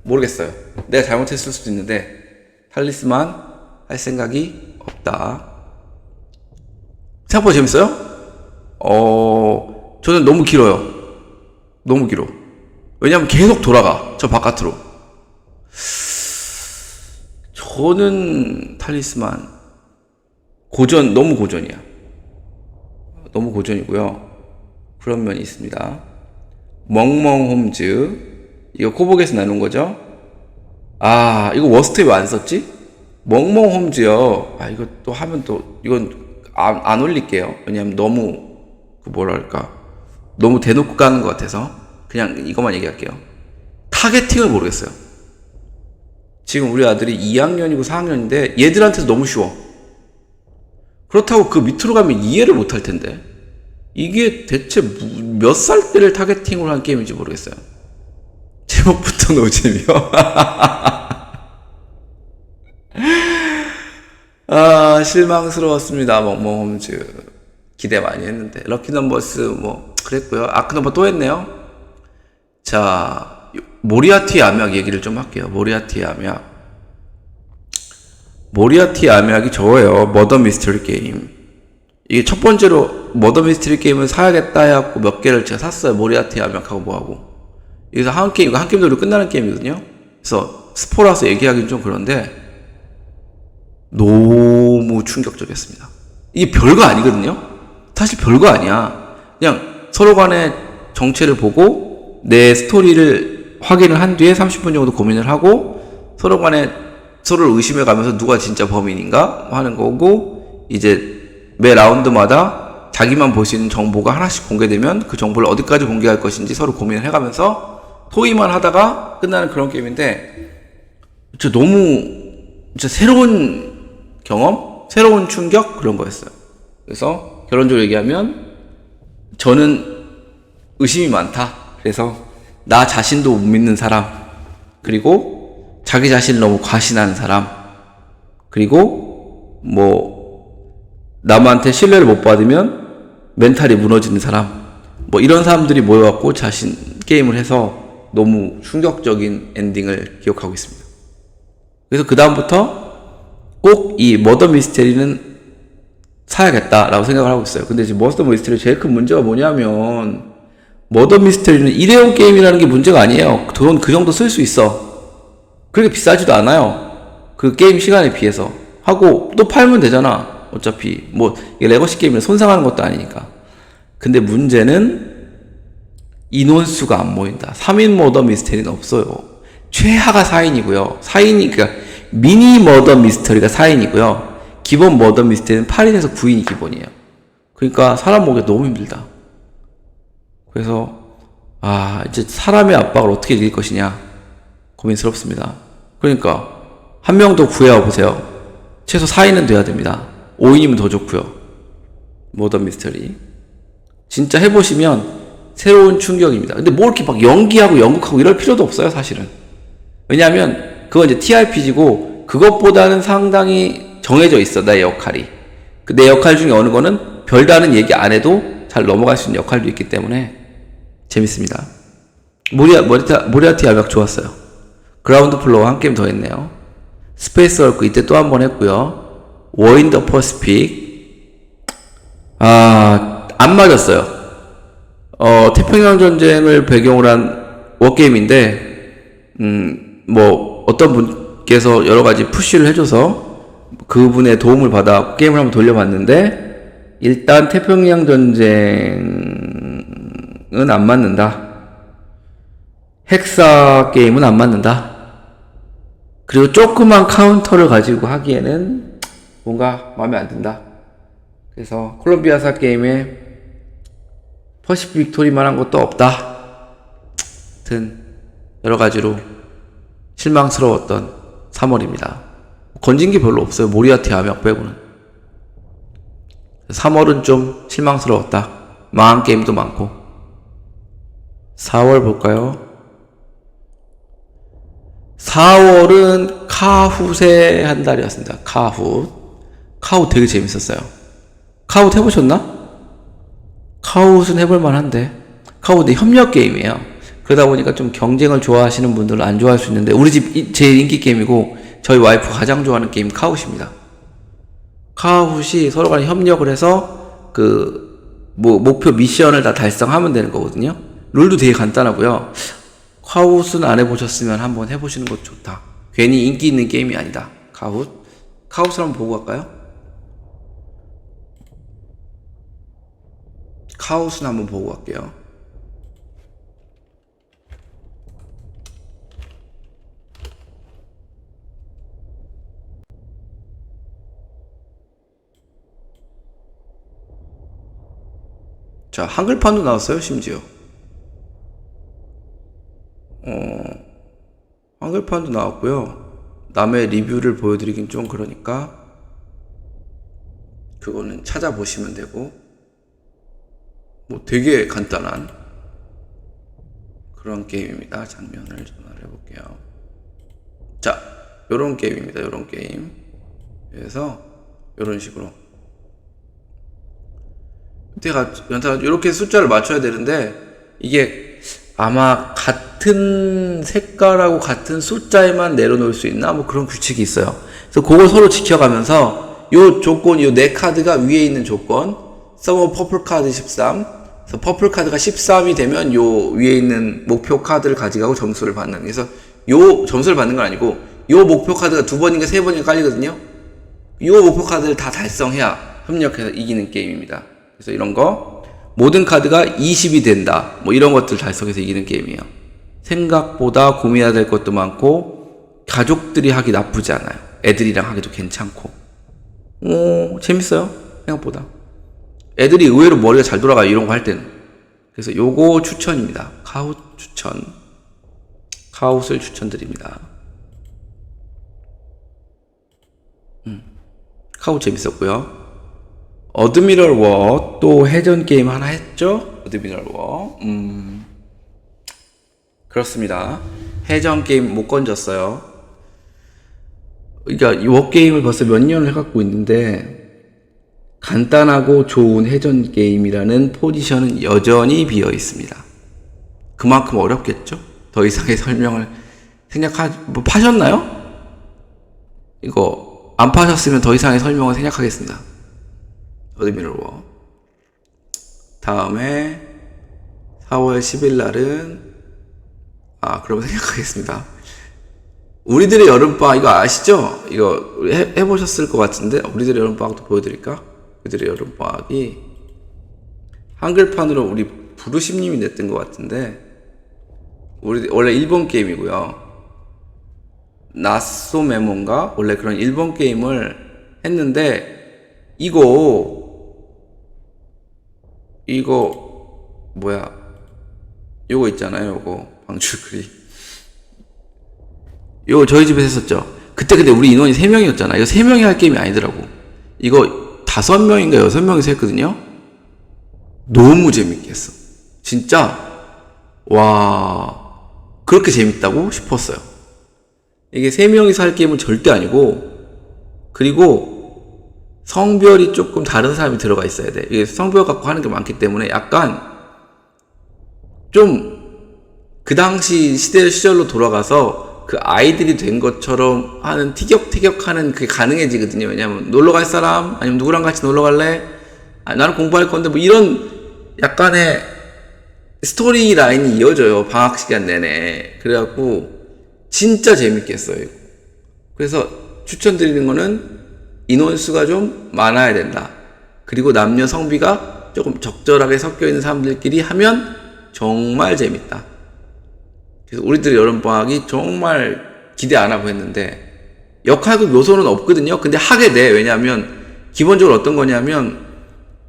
모르겠어요. 내가 잘못했을 수도 있는데 탈리스만 할 생각이 없다. 생각보다 재밌어요? 저는 너무 길어요. 너무 길어. 왜냐면 계속 돌아가. 저 바깥으로. 저는 탈리스만 너무 고전이야. 너무 고전이고요. 그런 면이 있습니다. 멍멍홈즈. 이거 코복에서 나눈 거죠? 이거 워스트에 왜 안 썼지? 멍멍홈즈요. 이거 또 하면 또, 이건 안 올릴게요. 왜냐면 너무, 너무 대놓고 까는 것 같아서. 그냥 이것만 얘기할게요. 타겟팅을 모르겠어요. 지금 우리 아들이 2학년이고 4학년인데, 얘들한테서 너무 쉬워. 그렇다고 그 밑으로 가면 이해를 못 할 텐데. 이게 대체 몇 살 때를 타겟팅으로 한 게임인지 모르겠어요. 제목부터 노잼이요. 실망스러웠습니다. 멍멍홈즈. 기대 많이 했는데. 럭키 넘버스 그랬고요. 아크 넘버 또 했네요. 자, 모리아티 암약 얘기를 좀 할게요. 모리아티 암약이 저예요. 머더 미스터리 게임. 이게 첫 번째로 머더 미스터리 게임을 사야겠다 해갖고 몇 개를 제가 샀어요. 모리아티 암약하고 뭐하고. 여기서 한 게임으로 끝나는 게임이거든요. 그래서 스포라서 얘기하기는 좀 그런데 너무 충격적이었습니다. 이게 별거 아니거든요. 사실 별거 아니야. 그냥 서로 간의 정체를 보고 내 스토리를 확인을 한 뒤에 30분 정도 고민을 하고 서로 간에 서로를 의심해 가면서 누가 진짜 범인인가 하는 거고, 이제 매 라운드마다 자기만 볼 수 있는 정보가 하나씩 공개되면 그 정보를 어디까지 공개할 것인지 서로 고민을 해가면서 토의만 하다가 끝나는 그런 게임인데, 진짜 새로운 경험? 새로운 충격? 그런 거였어요. 그래서 결론적으로 얘기하면 저는 의심이 많다. 그래서 나 자신도 못 믿는 사람, 그리고 자기 자신을 너무 과신하는 사람, 그리고 남한테 신뢰를 못 받으면 멘탈이 무너지는 사람, 이런 사람들이 모여갖고 게임을 해서 너무 충격적인 엔딩을 기억하고 있습니다. 그래서 그 다음부터 꼭 이 머더 미스테리는 사야겠다라고 생각을 하고 있어요. 근데 지금 머더 미스테리 제일 큰 문제가 뭐냐면, 머더 미스테리는 일회용 게임이라는 게 문제가 아니에요. 돈 그 정도 쓸 수 있어. 그렇게 비싸지도 않아요. 그 게임 시간에 비해서. 하고 또 팔면 되잖아. 어차피 뭐 이게 레거시 게임을 손상하는 것도 아니니까. 근데 문제는 인원수가 안 모인다. 3인 머더 미스테리는 없어요. 최하가 4인이고요. 4인이 그러니까 미니 머더 미스터리가 4인이고요. 기본 머더 미스테리는 8인에서 9인이 기본이에요. 그러니까 사람 모으기가 너무 힘들다. 그래서 이제 사람의 압박을 어떻게 이길 것이냐 고민스럽습니다. 그러니까 한 명 더 구해와 보세요. 최소 4인은 돼야 됩니다. 5인이면 더 좋고요. 머더 미스터리 진짜 해보시면 새로운 충격입니다. 근데 뭐 이렇게 막 연기하고 연극하고 이럴 필요도 없어요, 사실은. 왜냐하면 그건 이제 TRPG고 그것보다는 상당히 정해져 있어, 나의 역할이. 내 역할 중에 어느 거는 별다른 얘기 안 해도 잘 넘어갈 수 있는 역할도 있기 때문에 재밌습니다. 모리아티 알박 좋았어요. 그라운드 플로어 한 게임 더 했네요. 스페이스 월크 이때 또 한 번 했고요. 워 인 더 퍼시픽 안 맞았어요. 태평양 전쟁을 배경으로 한 워게임인데 뭐 어떤 분께서 여러 가지 푸시를 해줘서 그분의 도움을 받아 게임을 한번 돌려봤는데 일단 태평양 전쟁은 안 맞는다. 헥사 게임은 안 맞는다. 그리고 조그만 카운터를 가지고 하기에는 뭔가 마음에 안 든다. 그래서 콜롬비아사 게임에 퍼시픽 빅토리만 한 것도 없다. 하여튼 여러 가지로 실망스러웠던 3월입니다. 건진 게 별로 없어요. 모리아티 암약 빼고는. 3월은 좀 실망스러웠다. 망한 게임도 많고. 4월 볼까요? 4월은 카훗의 한 달이었습니다. 카훗 되게 재밌었어요. 카훗 해보셨나? 카훗은 해볼만 한데 카훗은 협력 게임이에요. 그러다 보니까 좀 경쟁을 좋아하시는 분들은 안 좋아할 수 있는데 우리 집 제일 인기 게임이고 저희 와이프 가장 좋아하는 게임 카훗입니다. 카훗이 서로 간에 협력을 해서 목표 미션을 다 달성하면 되는 거거든요. 룰도 되게 간단하고요. 카훗은 안 해보셨으면 한번 해보시는 것도 좋다. 괜히 인기 있는 게임이 아니다. 카훗을 한번 보고 갈까요? 카훗은 한번 보고 갈게요. 자, 한글판도 나왔어요, 심지어. 한글판도 나왔고요. 남의 리뷰를 보여드리긴 좀 그러니까 그거는 찾아보시면 되고 뭐 되게 간단한 그런 게임입니다. 장면을 전환을 해볼게요. 자, 요런 게임입니다. 요런 게임. 그래서 요런 식으로 연타 이렇게 숫자를 맞춰야 되는데 이게 아마 같은 색깔하고 같은 숫자에만 내려놓을 수 있나 뭐 그런 규칙이 있어요. 그래서 그걸 서로 지켜가면서 요 조건, 요 네 카드가 위에 있는 조건, 서머 퍼플 카드 13. 그래서 퍼플 카드가 13이 되면 요 위에 있는 목표 카드를 가져가고 점수를 받는. 그래서 요 점수를 받는 건 아니고 요 목표 카드가 2번인가 3번인가 깔리거든요. 요 목표 카드를 다 달성해야 협력해서 이기는 게임입니다. 그래서 이런 거 모든 카드가 20이 된다. 뭐 이런 것들 달성해서 이기는 게임이에요. 생각보다 고민해야 될 것도 많고 가족들이 하기 나쁘지 않아요. 애들이랑 하기도 괜찮고. 재밌어요. 생각보다. 애들이 의외로 머리가 잘 돌아가요. 이런 거 할 때는. 그래서 요거 추천입니다. 카훗 추천. 카훗을 추천드립니다. 카훗 재밌었고요. 어드미럴 워, 또 해전 게임 하나 했죠? 어드미럴 워. 그렇습니다. 해전 게임 못 건졌어요. 그러니까 이 워 게임을 벌써 몇 년을 해갖고 있는데 간단하고 좋은 해전 게임이라는 포지션은 여전히 비어 있습니다. 그만큼 어렵겠죠? 더 이상의 설명을 뭐 파셨나요? 이거 안 파셨으면 더 이상의 설명을 생략하겠습니다. 어드미럴 워. 다음에 4월 10일 날은 그럼 생각하겠습니다. 우리들의 여름방학 이거 아시죠? 이거 해보셨을 것 같은데 우리들의 여름방학도 보여드릴까? 우리들의 여름방학이 한글판으로 우리 부르심님이 냈던 것 같은데 우리 원래 일본 게임이고요. 나소 메모인가? 원래 그런 일본 게임을 했는데 이거 뭐야? 요거 있잖아요. 요거 방출글이 요거 저희 집에서 했었죠. 그때 근데 우리 인원이 3명이었잖아. 이거 3명이 할 게임이 아니더라고. 이거 5명인가 6명이서 했거든요. 너무 재밌게 했어. 진짜 와 그렇게 재밌다고 싶었어요. 이게 3명이서 할 게임은 절대 아니고 그리고 성별이 조금 다른 사람이 들어가 있어야 돼. 이게 성별 갖고 하는 게 많기 때문에 약간 좀 그 당시 시절로 돌아가서 그 아이들이 된 것처럼 하는 티격태격하는 그게 가능해지거든요. 왜냐면 놀러 갈 사람 아니면 누구랑 같이 놀러 갈래? 아니, 나는 공부할 건데 뭐 이런 약간의 스토리 라인이 이어져요. 방학 시간 내내. 그래갖고 진짜 재밌게 했어요. 그래서 추천드리는 거는 인원수가 좀 많아야 된다. 그리고 남녀 성비가 조금 적절하게 섞여 있는 사람들끼리 하면 정말 재밌다. 그래서 우리들의 여름방학이 정말 기대 안 하고 했는데 역할극 요소는 없거든요. 근데 하게 돼. 왜냐하면 기본적으로 어떤 거냐면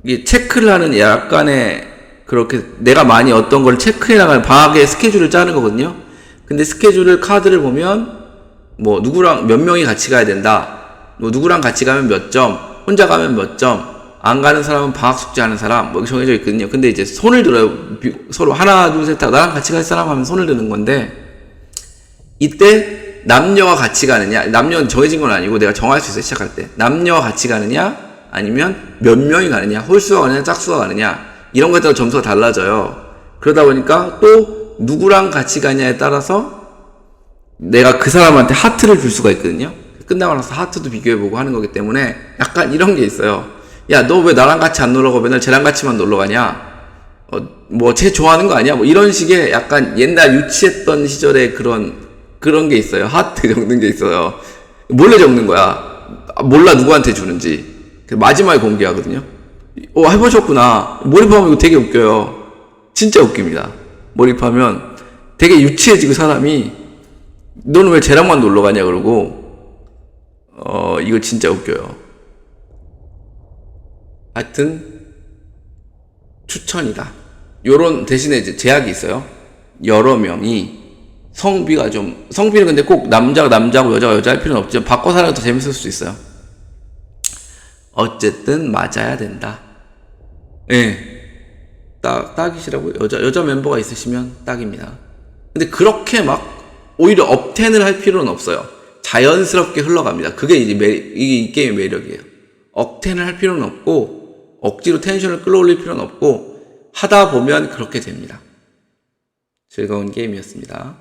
이게 체크를 하는 약간의 그렇게 내가 많이 어떤 걸 체크해 나가는 방학의 스케줄을 짜는 거거든요. 근데 스케줄을 카드를 보면 뭐 누구랑 몇 명이 같이 가야 된다. 뭐 누구랑 같이 가면 몇 점, 혼자 가면 몇 점, 안 가는 사람은 방학 숙제 하는 사람 뭐 정해져 있거든요. 근데 이제 손을 들어요. 서로 하나 둘 셋 하고 나랑 같이 갈 사람 하면 손을 드는 건데 이때 남녀가 같이 가느냐, 남녀는 정해진 건 아니고 내가 정할 수 있어요. 시작할 때 남녀가 같이 가느냐 아니면 몇 명이 가느냐, 홀수가 가느냐 짝수가 가느냐 이런 거에 따라 점수가 달라져요. 그러다 보니까 또 누구랑 같이 가냐에 따라서 내가 그 사람한테 하트를 줄 수가 있거든요. 끝나고 나서 하트도 비교해보고 하는 거기 때문에 약간 이런 게 있어요. 야, 너 왜 나랑 같이 안 놀러 가고 맨날 쟤랑 같이만 놀러 가냐? 뭐, 쟤 좋아하는 거 아니야? 뭐, 이런 식의 약간 옛날 유치했던 시절에 그런 게 있어요. 하트 적는 게 있어요. 몰래 적는 거야. 몰라, 누구한테 주는지. 마지막에 공개하거든요. 해보셨구나. 몰입하면 이거 되게 웃겨요. 진짜 웃깁니다. 몰입하면 되게 유치해지고 사람이, 너는 왜 쟤랑만 놀러 가냐? 그러고, 이거 진짜 웃겨요. 하여튼 추천이다. 요런 대신에 이제 제약이 있어요. 여러 명이 성비는 근데 꼭 남자가 남자고 여자가 여자 할 필요는 없지만 바꿔서 하는 게 더 재밌을 수 있어요. 어쨌든 맞아야 된다. 예. 딱이시라고요? 여자 멤버가 있으시면 딱입니다. 근데 그렇게 막 오히려 업텐을 할 필요는 없어요. 자연스럽게 흘러갑니다. 그게 이제 이 게임의 매력이에요. 억텐을 할 필요는 없고 억지로 텐션을 끌어올릴 필요는 없고 하다 보면 그렇게 됩니다. 즐거운 게임이었습니다.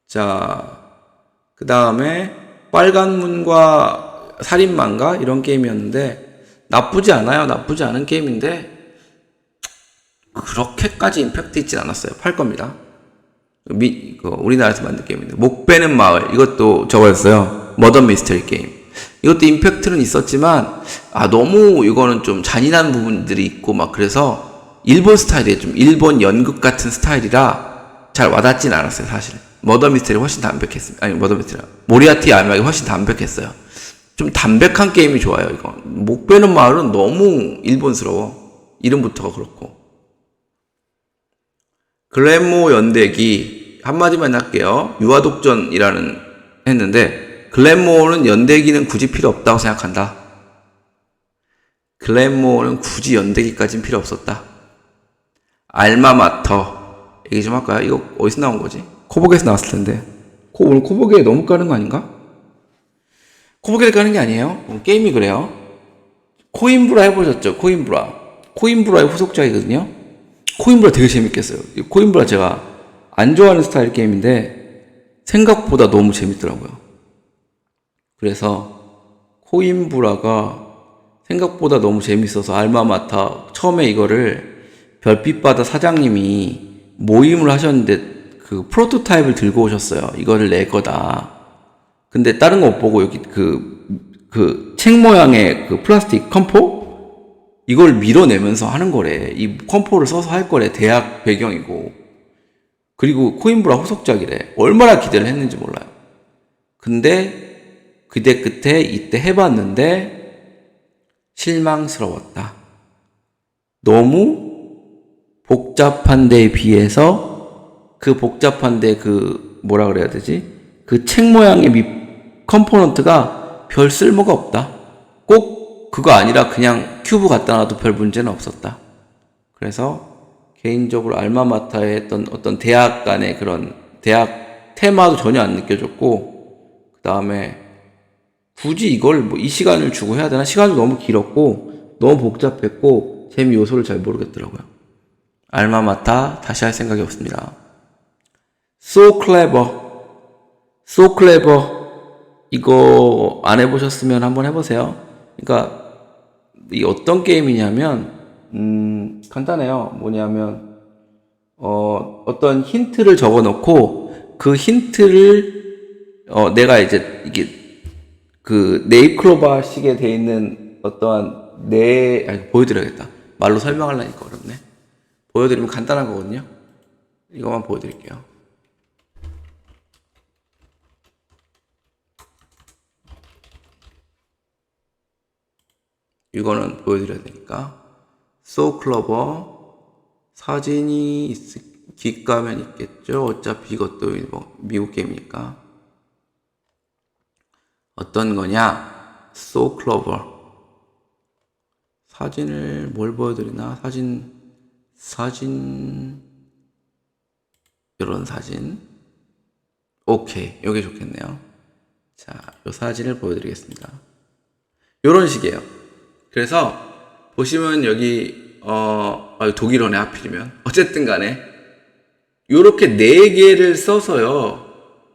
자, 그 다음에 빨간 문과 살인마인가 이런 게임이었는데 나쁘지 않아요. 나쁘지 않은 게임인데 그렇게까지 임팩트 있진 않았어요. 팔 겁니다. 우리나라에서 만든 게임인데 목 베는 마을 이것도 저거였어요. 머더 미스터리 게임. 이것도 임팩트는 있었지만 너무 이거는 좀 잔인한 부분들이 있고 막 그래서 일본 스타일이에요. 좀 일본 연극 같은 스타일이라 잘 와닿진 않았어요. 사실 머더 미스터리 훨씬 담백했습니다. 아니 머더 미스터리 모리아티 알막이 훨씬 담백했어요. 좀 담백한 게임이 좋아요. 이거 목 베는 마을은 너무 일본스러워. 이름부터가 그렇고. 글래모 연대기 한마디만 할게요. 유아독전이라는 했는데 글래모는 연대기는 굳이 필요 없다고 생각한다. 글래모는 굳이 연대기까지는 필요 없었다. 알마마터 얘기 좀 할까요? 이거 어디서 나온 거지? 코보게에서 나왔을 텐데 오늘 코보게 너무 까는 거 아닌가? 코보게를 까는 게 아니에요. 게임이 그래요. 코인브라 해보셨죠? 코인브라의 후속작이거든요. 코인브라 되게 재밌겠어요. 코인브라 제가 안 좋아하는 스타일 게임인데 생각보다 너무 재밌더라고요. 그래서 코인브라가 생각보다 너무 재밌어서 알마마타 처음에 이거를 별빛바다 사장님이 모임을 하셨는데 그 프로토타입을 들고 오셨어요. 이거를 낼 거다. 근데 다른 거 못 보고 여기 그 책 모양의 그 플라스틱 컴포? 이걸 밀어내면서 하는 거래. 이 컴포를 써서 할 거래. 대학 배경이고. 그리고 코인브라 후속작이래. 얼마나 기대를 했는지 몰라요. 근데 그대 끝에 이때 해봤는데 실망스러웠다. 너무 복잡한 데에 비해서 그 복잡한 데 그 뭐라 그래야 되지? 그 책 모양의 컴포넌트가 별 쓸모가 없다. 꼭 그거 아니라 그냥 큐브 갖다 놔도 별 문제는 없었다. 그래서 개인적으로 알마마타에 했던 어떤 대학 간의 그런 대학 테마도 전혀 안 느껴졌고, 그 다음에 굳이 이걸 뭐 이 시간을 주고 해야 되나? 시간도 너무 길었고 너무 복잡했고 재미 요소를 잘 모르겠더라고요. 알마마타 다시 할 생각이 없습니다. So clever. So clever. 이거 안 해보셨으면 한번 해보세요. 그러니까 이 어떤 게임이냐면 간단해요. 뭐냐면 어떤 힌트를 적어놓고 그 힌트를 내가 이제 이게 그 네잎클로바식에 돼 있는 어떠한 보여드려야겠다. 말로 설명하려니까 어렵네. 보여드리면 간단한 거거든요. 이거만 보여드릴게요. 이거는 보여드려야 되니까. So clever. 사진이 귓가면 있겠죠. 어차피 이것도 뭐 미국 게임이니까. 어떤 거냐? So clever. 사진을 뭘 보여드리나? 사진 이런 사진. 오케이, 요게 좋겠네요. 자, 요 사진을 보여드리겠습니다. 요런 식이에요. 그래서 보시면 여기 독일어네 하필이면. 어쨌든 간에 요렇게 4개를 써서요.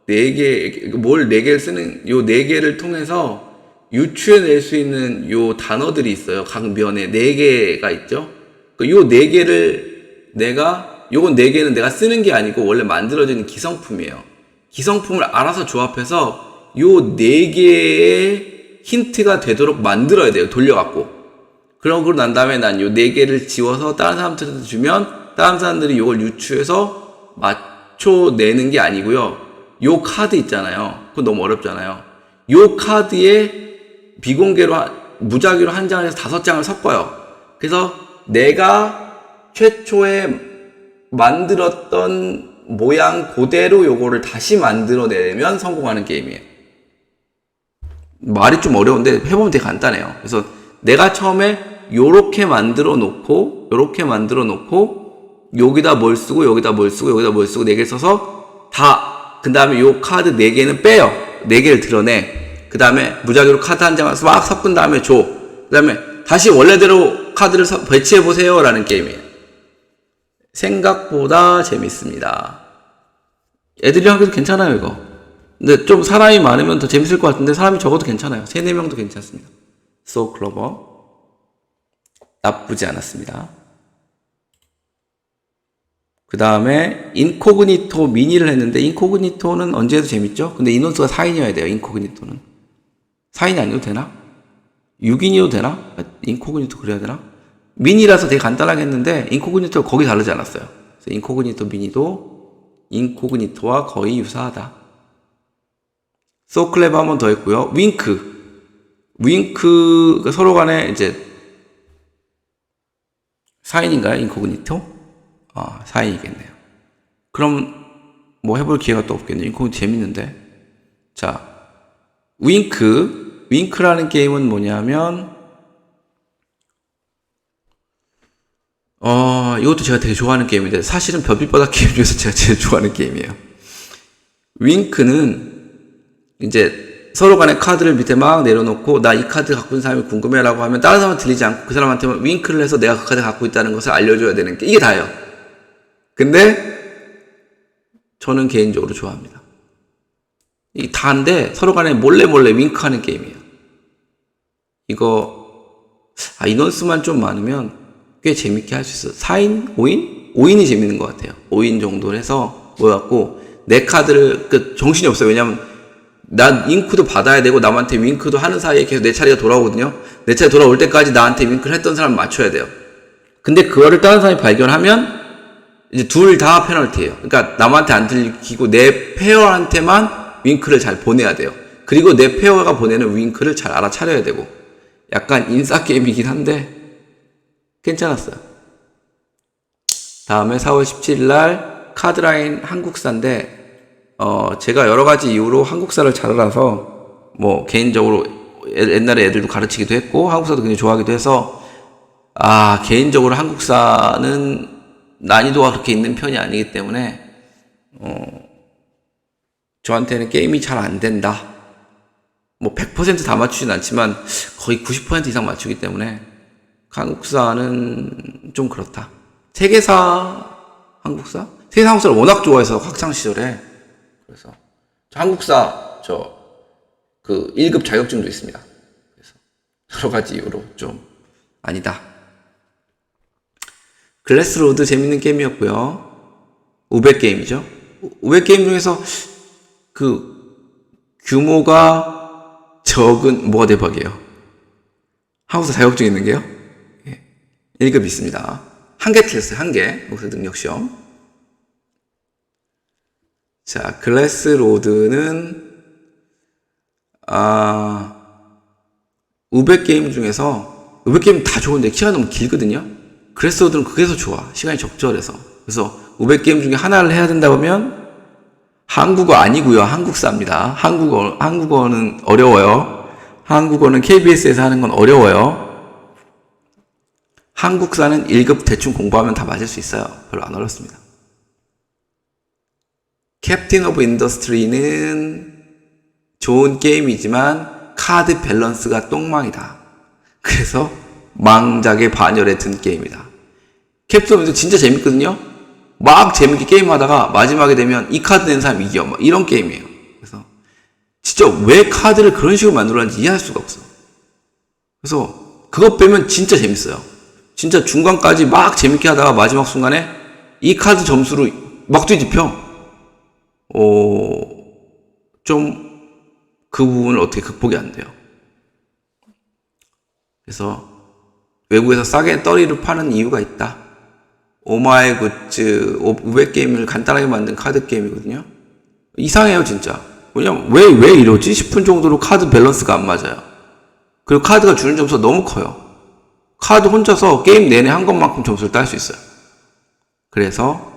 4개, 뭘 4개를 쓰는, 요 4개를 통해서 유추해낼 수 있는 요 단어들이 있어요. 각 면에 4개가 있죠. 요 4개를 요건 4개는 내가 쓰는 게 아니고 원래 만들어지는 기성품이에요. 기성품을 알아서 조합해서 요 4개의 힌트가 되도록 만들어야 돼요. 돌려갖고. 그러고 난 다음에 난 요 4개를 지워서 다른 사람들한테 주면 다른 사람들이 요걸 유추해서 맞춰내는 게 아니고요. 요 카드 있잖아요. 그거 너무 어렵잖아요. 요 카드에 비공개로 무작위로 한 장을 해서 5장을 섞어요. 그래서 내가 최초에 만들었던 모양 그대로 요거를 다시 만들어내면 성공하는 게임이에요. 말이 좀 어려운데 해보면 되게 간단해요. 그래서 내가 처음에 요렇게 만들어 놓고 여기다 뭘 쓰고 여기다 뭘 쓰고 여기다 뭘 쓰고 4개 써서 그 다음에 요 카드 4개는 빼요. 4개를 드러내. 그 다음에 무작위로 카드 한 장을 막 섞은 다음에 줘. 그 다음에 다시 원래대로 카드를 배치해보세요 라는 게임이에요. 생각보다 재밌습니다. 애들이랑 해도 괜찮아요 이거. 근데 좀 사람이 많으면 더 재밌을 것 같은데 사람이 적어도 괜찮아요. 3, 4명도 괜찮습니다. So clever. 나쁘지 않았습니다. 그 다음에 인코그니토 미니를 했는데 인코그니토는 언제 해도 재밌죠? 근데 인원수가 4인이어야 돼요. 인코그니토는 4인이 아니어도 되나? 6인이어도 되나? 인코그니토 그래야 되나? 미니라서 되게 간단하게 했는데 인코그니토가 거기 다르지 않았어요. 그래서 인코그니토 미니도 인코그니토와 거의 유사하다. So clever 한 번 더 했고요. 윙크 서로 간에 이제 4인인가요? 인코그니토? 4인이겠네요. 그럼 뭐 해볼 기회가 또 없겠네요. 인코그니토 재밌는데. 자, 윙크라는 게임은 뭐냐면 이것도 제가 되게 좋아하는 게임인데 사실은 별빛바닥 게임 중에서 제가 제일 좋아하는 게임이에요. 윙크는 이제 서로 간에 카드를 밑에 막 내려놓고 나 이 카드 갖고 있는 사람이 궁금해라고 하면 다른 사람은 들리지 않고 그 사람한테만 윙크를 해서 내가 그 카드 갖고 있다는 것을 알려줘야 되는 게 이게 다예요. 근데 저는 개인적으로 좋아합니다. 이 다인데 서로 간에 몰래 윙크하는 게임이에요. 이거 인원수만 좀 많으면 꽤 재밌게 할 수 있어요. 4인? 5인? 5인이 재밌는 것 같아요. 5인 정도로 해서 모여갖고 내 카드를 정신이 없어요. 왜냐면 난 윙크도 받아야 되고 남한테 윙크도 하는 사이에 계속 내 차례가 돌아오거든요. 내 차례 돌아올 때까지 나한테 윙크를 했던 사람 맞춰야 돼요. 근데 그거를 다른 사람이 발견하면 이제 둘 다 페널티예요. 그러니까 남한테 안 들키고 내 페어한테만 윙크를 잘 보내야 돼요. 그리고 내 페어가 보내는 윙크를 잘 알아차려야 되고 약간 인싸게임이긴 한데 괜찮았어요. 다음에 4월 17일 날 카드라인 한국사인데 제가 여러 가지 이유로 한국사를 잘 알아서 뭐 개인적으로 옛날에 애들도 가르치기도 했고 한국사도 굉장히 좋아하기도 해서 개인적으로 한국사는 난이도가 그렇게 있는 편이 아니기 때문에 저한테는 게임이 잘 안 된다. 뭐 100% 다 맞추진 않지만 거의 90% 이상 맞추기 때문에 한국사는 좀 그렇다. 세계사 한국사? 세계사 한국사를 워낙 좋아해서 학창시절에 그래서 한국사 1급 자격증도 있습니다. 그래서 여러 가지 이유로 좀 아니다. 글래스로드 재밌는 게임이었고요. 우베 게임이죠. 우베 게임 중에서 규모가 적은 뭐가 대박이에요. 한국사 자격증 있는 게요. 1급 있습니다. 한 개 틀렸어요. 한 개. 여기서 능력시험. 자, 글래스로드는 우베 게임 중에서 우베 게임 다 좋은데 키가 너무 길거든요. 글래스로드는 그게서 좋아. 시간이 적절해서. 그래서 우베 게임 중에 하나를 해야 된다 보면 한국어 아니고요. 한국사입니다. 한국어는 어려워요. 한국어는 KBS에서 하는 건 어려워요. 한국사는 1급 대충 공부하면 다 맞을 수 있어요. 별로 안 어렵습니다. 캡틴 오브 인더스트리는 좋은 게임이지만 카드 밸런스가 똥망이다. 그래서 망작의 반열에 든 게임이다. 캡틴 오브 인더스트리 진짜 재밌거든요. 막 재밌게 게임하다가 마지막에 되면 이 카드 낸 사람 이겨. 막 이런 게임이에요. 그래서 진짜 왜 카드를 그런 식으로 만들었는지 이해할 수가 없어. 그래서 그거 빼면 진짜 재밌어요. 진짜 중간까지 막 재밌게 하다가 마지막 순간에 이 카드 점수로 막 뒤집혀. 좀 그 부분을 어떻게 극복이 안 돼요. 그래서 외국에서 싸게 떠리를 파는 이유가 있다. 오마이 굿즈, 우베 게임을 간단하게 만든 카드 게임이거든요. 이상해요, 진짜. 왜냐면 왜 이러지 싶은 정도로 카드 밸런스가 안 맞아요. 그리고 카드가 주는 점수가 너무 커요. 카드 혼자서 게임 내내 한 것만큼 점수를 딸 수 있어요. 그래서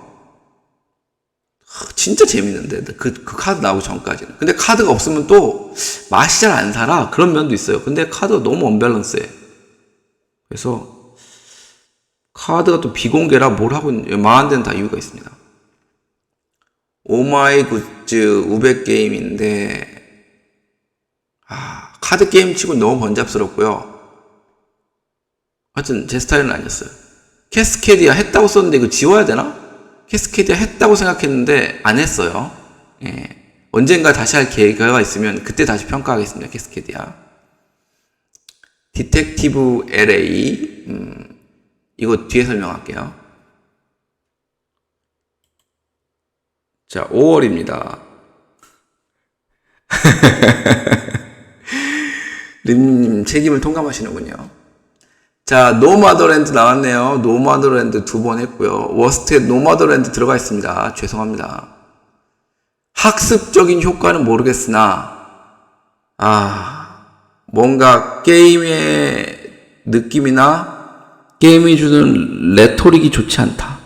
진짜 재밌는데 그 카드 나오기 전까지는. 근데 카드가 없으면 또 맛이 잘 안 살아. 그런 면도 있어요. 근데 카드가 너무 언밸런스해. 그래서 카드가 또 비공개라 뭘 하고 망한 데는 다 이유가 있습니다. 오마이 굿즈 우베 게임인데 카드 게임 치고 너무 번잡스럽고요. 하여튼 제 스타일은 아니었어요. 캐스케디아 했다고 썼는데 이거 지워야 되나? 캐스케디아 했다고 생각했는데 안 했어요. 예. 언젠가 다시 할 계획가 있으면 그때 다시 평가하겠습니다. 캐스케디아. 디텍티브 LA 이거 뒤에 설명할게요. 자, 5월입니다. 림님 책임을 통감하시는군요. 자, 노마더랜드 나왔네요. 노마더랜드 2번 했고요. 워스트에 노마더랜드 들어가 있습니다. 죄송합니다. 학습적인 효과는 모르겠으나 뭔가 게임의 느낌이나 게임이 주는 레토릭이 좋지 않다.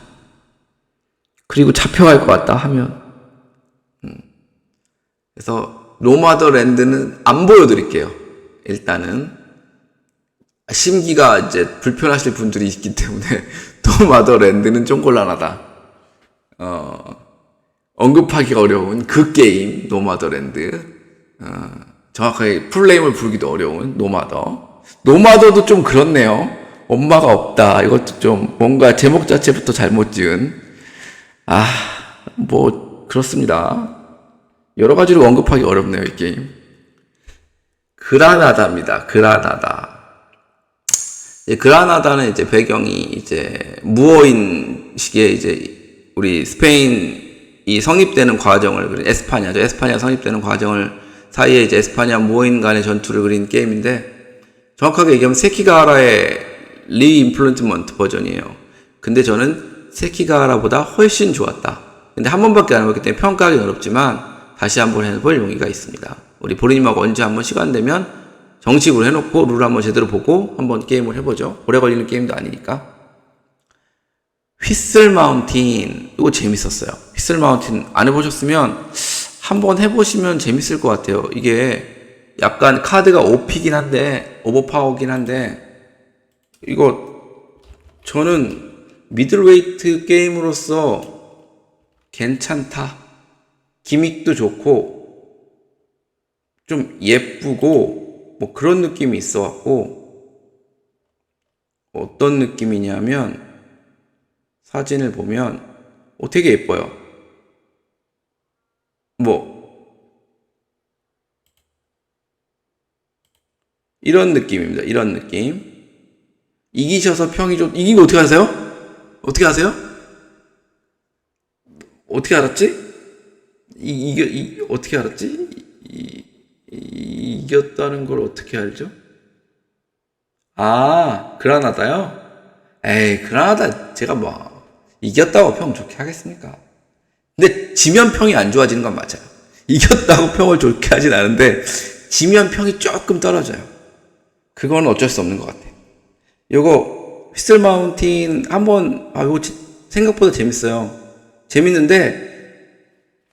그리고 잡혀갈 것 같다 하면 그래서 노마더랜드는 안 보여드릴게요. 일단은 심기가 이제 불편하실 분들이 있기 때문에 노마더랜드는 좀 곤란하다. 언급하기가 어려운 그 게임 노마더랜드. 정확하게 풀네임을 부르기도 어려운 노마더도 좀 그렇네요. 엄마가 없다. 이것도 좀 뭔가 제목 자체부터 잘못 지은 뭐 그렇습니다. 여러 가지로 언급하기 어렵네요. 이 게임. 그라나다입니다. 그라나다. 그라나다는 이제 배경이 이제 무어인식의 이제 우리 스페인이 성립되는 과정을, 에스파냐죠. 에스파냐 성립되는 과정을 사이에 이제 에스파냐 무어인 간의 전투를 그린 게임인데, 정확하게 얘기하면 세키가하라의 리임플리먼트 버전이에요. 근데 저는 세키가하라보다 훨씬 좋았다. 근데 한 번밖에 안 해봤기 때문에 평가하기는 어렵지만 다시 한번 해볼 용의가 있습니다. 우리 보리님하고 언제 한번 시간 되면 정식으로 해놓고 룰 한번 제대로 보고 한번 게임을 해보죠. 오래 걸리는 게임도 아니니까. 휘슬 마운틴, 이거 재밌었어요. 휘슬 마운틴 안 해보셨으면 한번 해보시면 재밌을 것 같아요. 이게 약간 카드가 OP긴 한데, 오버파워긴 한데, 이거 저는 미들웨이트 게임으로서 괜찮다. 기믹도 좋고 좀 예쁘고 뭐 그런 느낌이 있어 갖고, 어떤 느낌이냐면 사진을 보면 되게 예뻐요. 뭐 이런 느낌입니다. 이런 느낌. 이기셔서 평이 좀, 이긴 거 어떻게 아세요? 어떻게 아세요? 어떻게 알았지? 어떻게 알았지? 이겼다는 걸 어떻게 알죠? 아, 그라나다요? 에이, 그라나다 제가 뭐 이겼다고 평 좋게 하겠습니까? 근데 지면 평이 안 좋아지는 건 맞아요. 이겼다고 평을 좋게 하진 않은데 지면 평이 조금 떨어져요. 그건 어쩔 수 없는 것 같아요. 요거 휘슬 마운틴 한번, 요거 생각보다 재밌어요. 재밌는데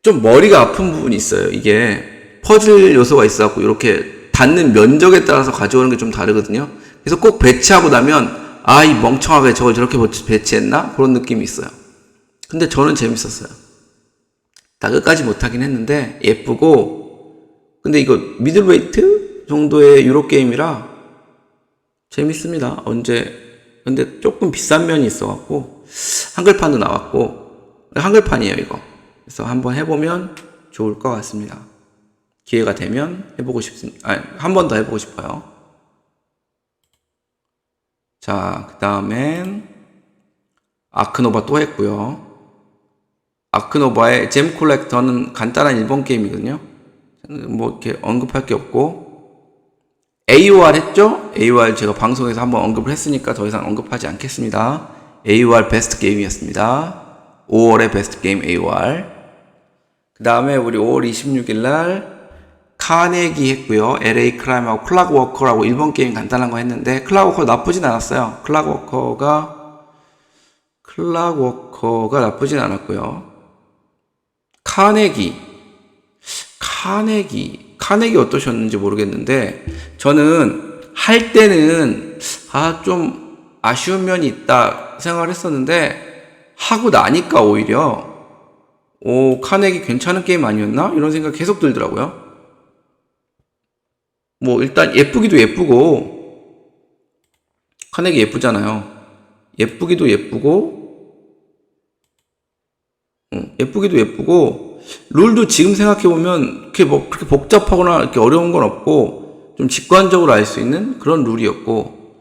좀 머리가 아픈 부분이 있어요. 이게 퍼즐 요소가 있어갖고 이렇게 닿는 면적에 따라서 가져오는 게 좀 다르거든요. 그래서 꼭 배치하고 나면 이 멍청하게 저걸 저렇게 배치했나? 그런 느낌이 있어요. 근데 저는 재밌었어요. 다 끝까지 못하긴 했는데 예쁘고, 근데 이거 미들웨이트 정도의 유로 게임이라 재밌습니다. 근데 조금 비싼 면이 있어갖고 한글판도 나왔고, 한글판이에요 이거. 그래서 한번 해보면 좋을 것 같습니다. 기회가 되면 해보고 싶습니다. 한 번 더 해보고 싶어요. 자, 그 다음엔 아크노바 또 했고요. 아크노바의 잼 콜렉터는 간단한 일본 게임이거든요. 뭐 이렇게 언급할 게 없고, AOR 했죠? AOR 제가 방송에서 한번 언급을 했으니까 더 이상 언급하지 않겠습니다. AOR 베스트 게임이었습니다. 5월의 베스트 게임 AOR. 그 다음에 우리 5월 26일 날 카네기 했고요. LA 크라임하고 클락워커라고 일본 게임 간단한 거 했는데, 클락워커 나쁘진 않았어요. 클락워커가 나쁘진 않았고요. 카네기 어떠셨는지 모르겠는데, 저는 할 때는 좀 아쉬운 면이 있다 생각을 했었는데, 하고 나니까 오히려 카네기 괜찮은 게임 아니었나? 이런 생각 계속 들더라고요. 뭐 일단 예쁘기도 예쁘고, 카네기 예쁘잖아요. 예쁘기도 예쁘고, 룰도 지금 생각해보면 그렇게 복잡하거나 이렇게 어려운 건 없고, 좀 직관적으로 알 수 있는 그런 룰이었고,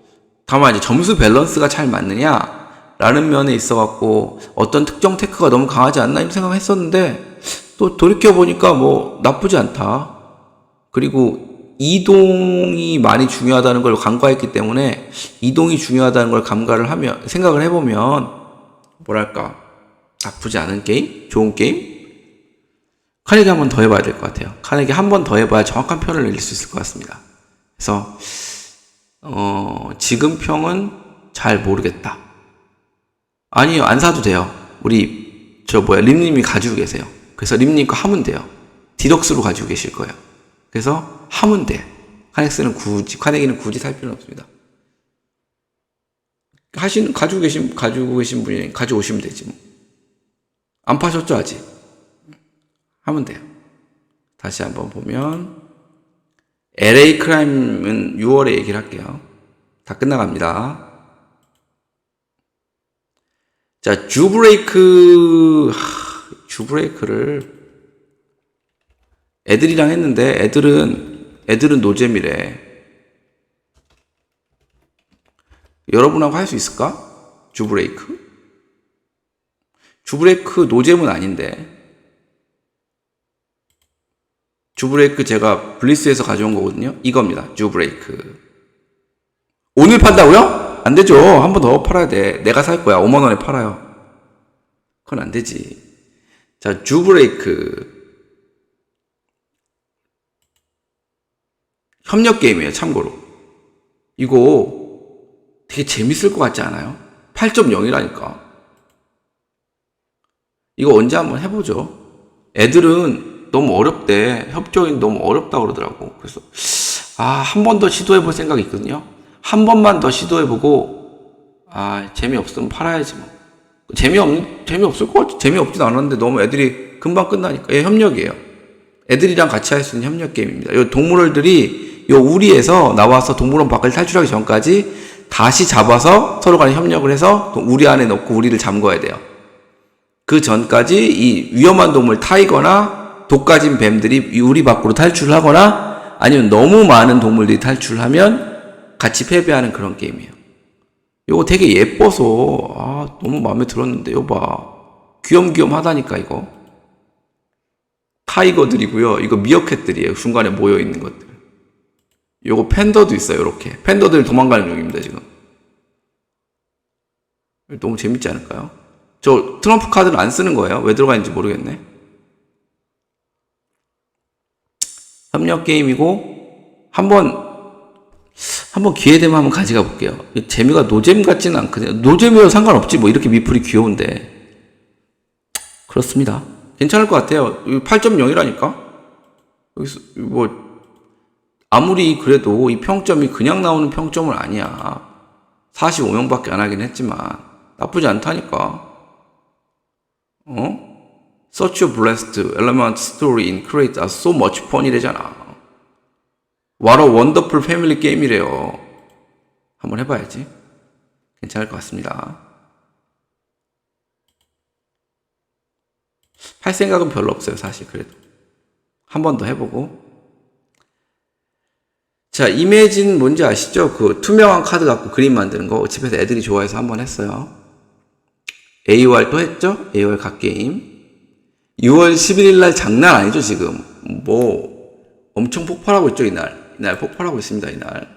다만 이제 점수 밸런스가 잘 맞느냐 라는 면에 있어갖고 어떤 특정 테크가 너무 강하지 않나 이런 생각을 했었는데, 또 돌이켜보니까 뭐 나쁘지 않다. 그리고 이동이 많이 중요하다는 걸 간과했기 때문에, 이동이 중요하다는 걸 생각을 해보면, 뭐랄까, 나쁘지 않은 게임? 좋은 게임? 카네기 한 번 더 해봐야 될 것 같아요. 카네기 한 번 더 해봐야 정확한 평을 내릴 수 있을 것 같습니다. 그래서, 지금 평은 잘 모르겠다. 아니요, 안 사도 돼요. 림님이 가지고 계세요. 그래서 림님 거 하면 돼요. 디럭스로 가지고 계실 거예요. 그래서 하면 돼. 카네기는 굳이 살 필요는 없습니다. 가지고 계신 분이 가져오시면 되지 뭐. 안 파셨죠 아직? 하면 돼요. 다시 한번 보면 LA 크라임은 6월에 얘기를 할게요. 다 끝나갑니다. 자, 주브레이크를 애들이랑 했는데 애들은 노잼이래. 여러분하고 할 수 있을까? 주브레이크? 주브레이크 노잼은 아닌데. 주브레이크 제가 블리스에서 가져온 거거든요. 이겁니다. 주브레이크. 오늘 판다고요? 안 되죠. 한 번 더 팔아야 돼. 내가 살 거야. 5만 원에 팔아요. 그건 안 되지. 자, 주브레이크. 협력 게임이에요, 참고로. 이거 되게 재밌을 것 같지 않아요? 8.0이라니까. 이거 언제 한번 해보죠. 애들은 너무 어렵대. 협조인 너무 어렵다 그러더라고. 그래서 한 번 더 시도해볼 생각이 있거든요. 한 번만 더 시도해보고 재미없으면 팔아야지 뭐. 재미없을 것 같지. 재미없지도 않았는데 너무 애들이 금방 끝나니까. 예, 협력이에요. 애들이랑 같이 할 수 있는 협력 게임입니다. 요 동물원들이 요 우리에서 나와서 동물원 밖을 탈출하기 전까지 다시 잡아서 서로 간에 협력을 해서 우리 안에 넣고 우리를 잠궈야 돼요. 그 전까지 이 위험한 동물 타이거나 독 가진 뱀들이 우리 밖으로 탈출을 하거나 아니면 너무 많은 동물들이 탈출하면 같이 패배하는 그런 게임이에요. 요거 되게 예뻐서 너무 마음에 들었는데 요 봐. 귀염귀염하다니까 이거. 타이거들이고요. 이거 미어캣들이에요. 중간에 모여있는 것들. 요거 팬더도 있어요. 이렇게. 팬더들 도망가는 중입니다. 지금. 너무 재밌지 않을까요? 저 트럼프 카드를 안 쓰는 거예요. 왜 들어가 있는지 모르겠네. 협력 게임이고 한번 기회 되면 한번 가져가 볼게요. 재미가 노잼 같지는 않거든요. 노잼이어도 상관없지 뭐 이렇게 미플이 귀여운데. 그렇습니다. 괜찮을 것 같아요. 8.0이라니까? 여기서 뭐 아무리 그래도 이 평점이 그냥 나오는 평점은 아니야. 45명밖에 안 하긴 했지만 나쁘지 않다니까. Such a blessed element story in create are so much fun 이래잖아. What a wonderful family game이래요. 한번 해봐야지. 괜찮을 것 같습니다. 할 생각은 별로 없어요, 사실. 그래도 한 번 더 해보고. 자, 이매진 뭔지 아시죠? 그 투명한 카드 갖고 그림 만드는 거 집에서 애들이 좋아해서 한번 했어요. AOR 또 했죠? AOR 갓게임. 6월 11일 날 장난 아니죠, 지금. 뭐 엄청 폭발하고 있죠, 이날. 이날 폭발하고 있습니다, 이날.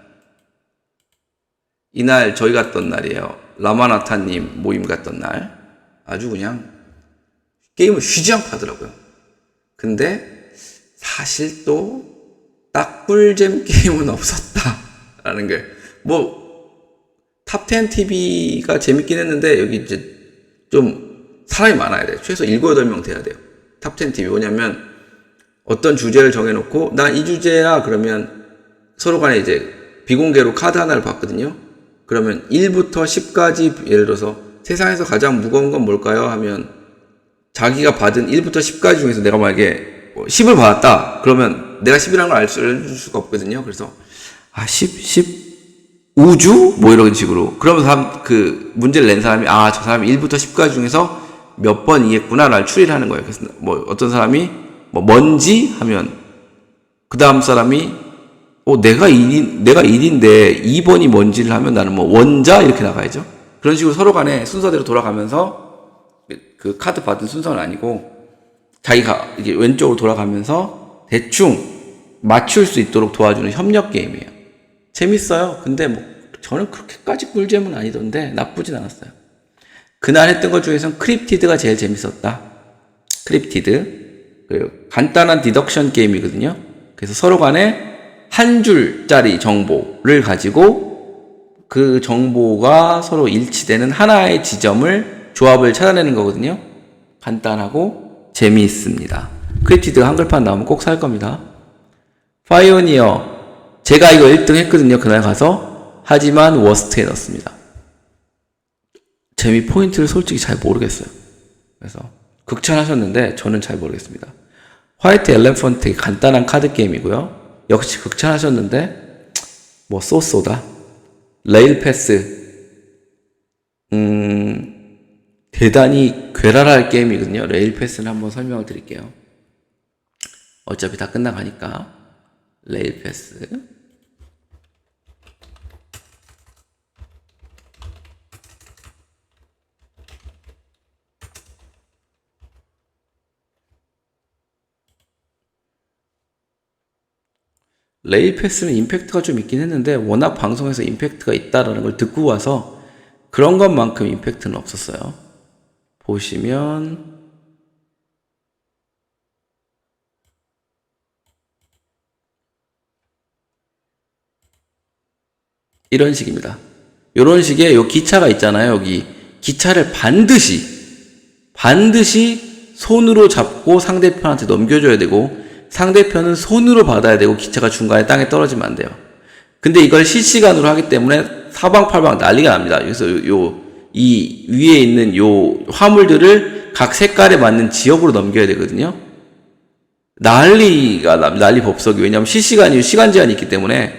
이날 저희 갔던 날이에요. 라마나타님 모임 갔던 날. 아주 그냥 게임을 쉬지 않고 하더라고요. 근데 사실 또 딱 꿀잼 게임은 없었다라는 게 뭐 탑10 TV가 재밌긴 했는데 여기 이제 좀 사람이 많아야 돼요. 최소 7, 8명 돼야 돼요. 탑10 TV. 왜냐면 어떤 주제를 정해놓고 난 이 주제야 그러면 서로 간에 이제 비공개로 카드 하나를 받거든요. 그러면 1부터 10까지 예를 들어서 세상에서 가장 무거운 건 뭘까요? 하면 자기가 받은 1부터 10까지 중에서 내가 만약에 10을 받았다. 그러면 내가 10이라는 걸 알려줄 수가 없거든요. 그래서 10 우주? 뭐 이런 식으로. 그러면서 그 문제를 낸 사람이 저 사람이 1부터 10까지 중에서 몇 번 이겼구나 를 추리를 하는 거예요. 그래서 뭐 어떤 사람이 뭐 먼지 하면 그 다음 사람이 내가 1인데 2번이 뭔지를 하면 나는 뭐 원자 이렇게 나가야죠. 그런 식으로 서로 간에 순서대로 돌아가면서 그 카드 받은 순서는 아니고 자기가 이게 왼쪽으로 돌아가면서 대충 맞출 수 있도록 도와주는 협력 게임이에요. 재밌어요. 근데 뭐 저는 그렇게까지 꿀잼은 아니던데 나쁘진 않았어요. 그날 했던 것 중에서는 크립티드가 제일 재밌었다. 크립티드. 그리고 간단한 디덕션 게임이거든요. 그래서 서로 간에 한 줄짜리 정보를 가지고 그 정보가 서로 일치되는 하나의 지점을 조합을 찾아내는 거거든요. 간단하고 재미있습니다. 크립티드 한글판 나오면 꼭 살 겁니다. 파이오니어 제가 이거 1등 했거든요. 그날 가서. 하지만 워스트에 넣었습니다. 재미 포인트를 솔직히 잘 모르겠어요. 그래서 극찬하셨는데 저는 잘 모르겠습니다. 화이트 엘레펀트 간단한 카드 게임이고요. 역시 극찬하셨는데 뭐 쏘쏘다. 레일 패스 대단히 괴랄할 게임이거든요. 레일 패스는 한번 설명을 드릴게요. 어차피 다 끝나가니까. 레일 패스. 레일 패스는 임팩트가 좀 있긴 했는데 워낙 방송에서 임팩트가 있다라는 걸 듣고 와서 그런 것만큼 임팩트는 없었어요. 보시면 이런 식입니다. 이런 식의 요 기차가 있잖아요. 여기 기차를 반드시 손으로 잡고 상대편한테 넘겨줘야 되고 상대편은 손으로 받아야 되고 기차가 중간에 땅에 떨어지면 안 돼요. 근데 이걸 실시간으로 하기 때문에 사방팔방 난리가 납니다. 그래서 이 위에 있는 요 화물들을 각 색깔에 맞는 지역으로 넘겨야 되거든요. 난리 법석이. 왜냐하면 실시간이 시간 제한이 있기 때문에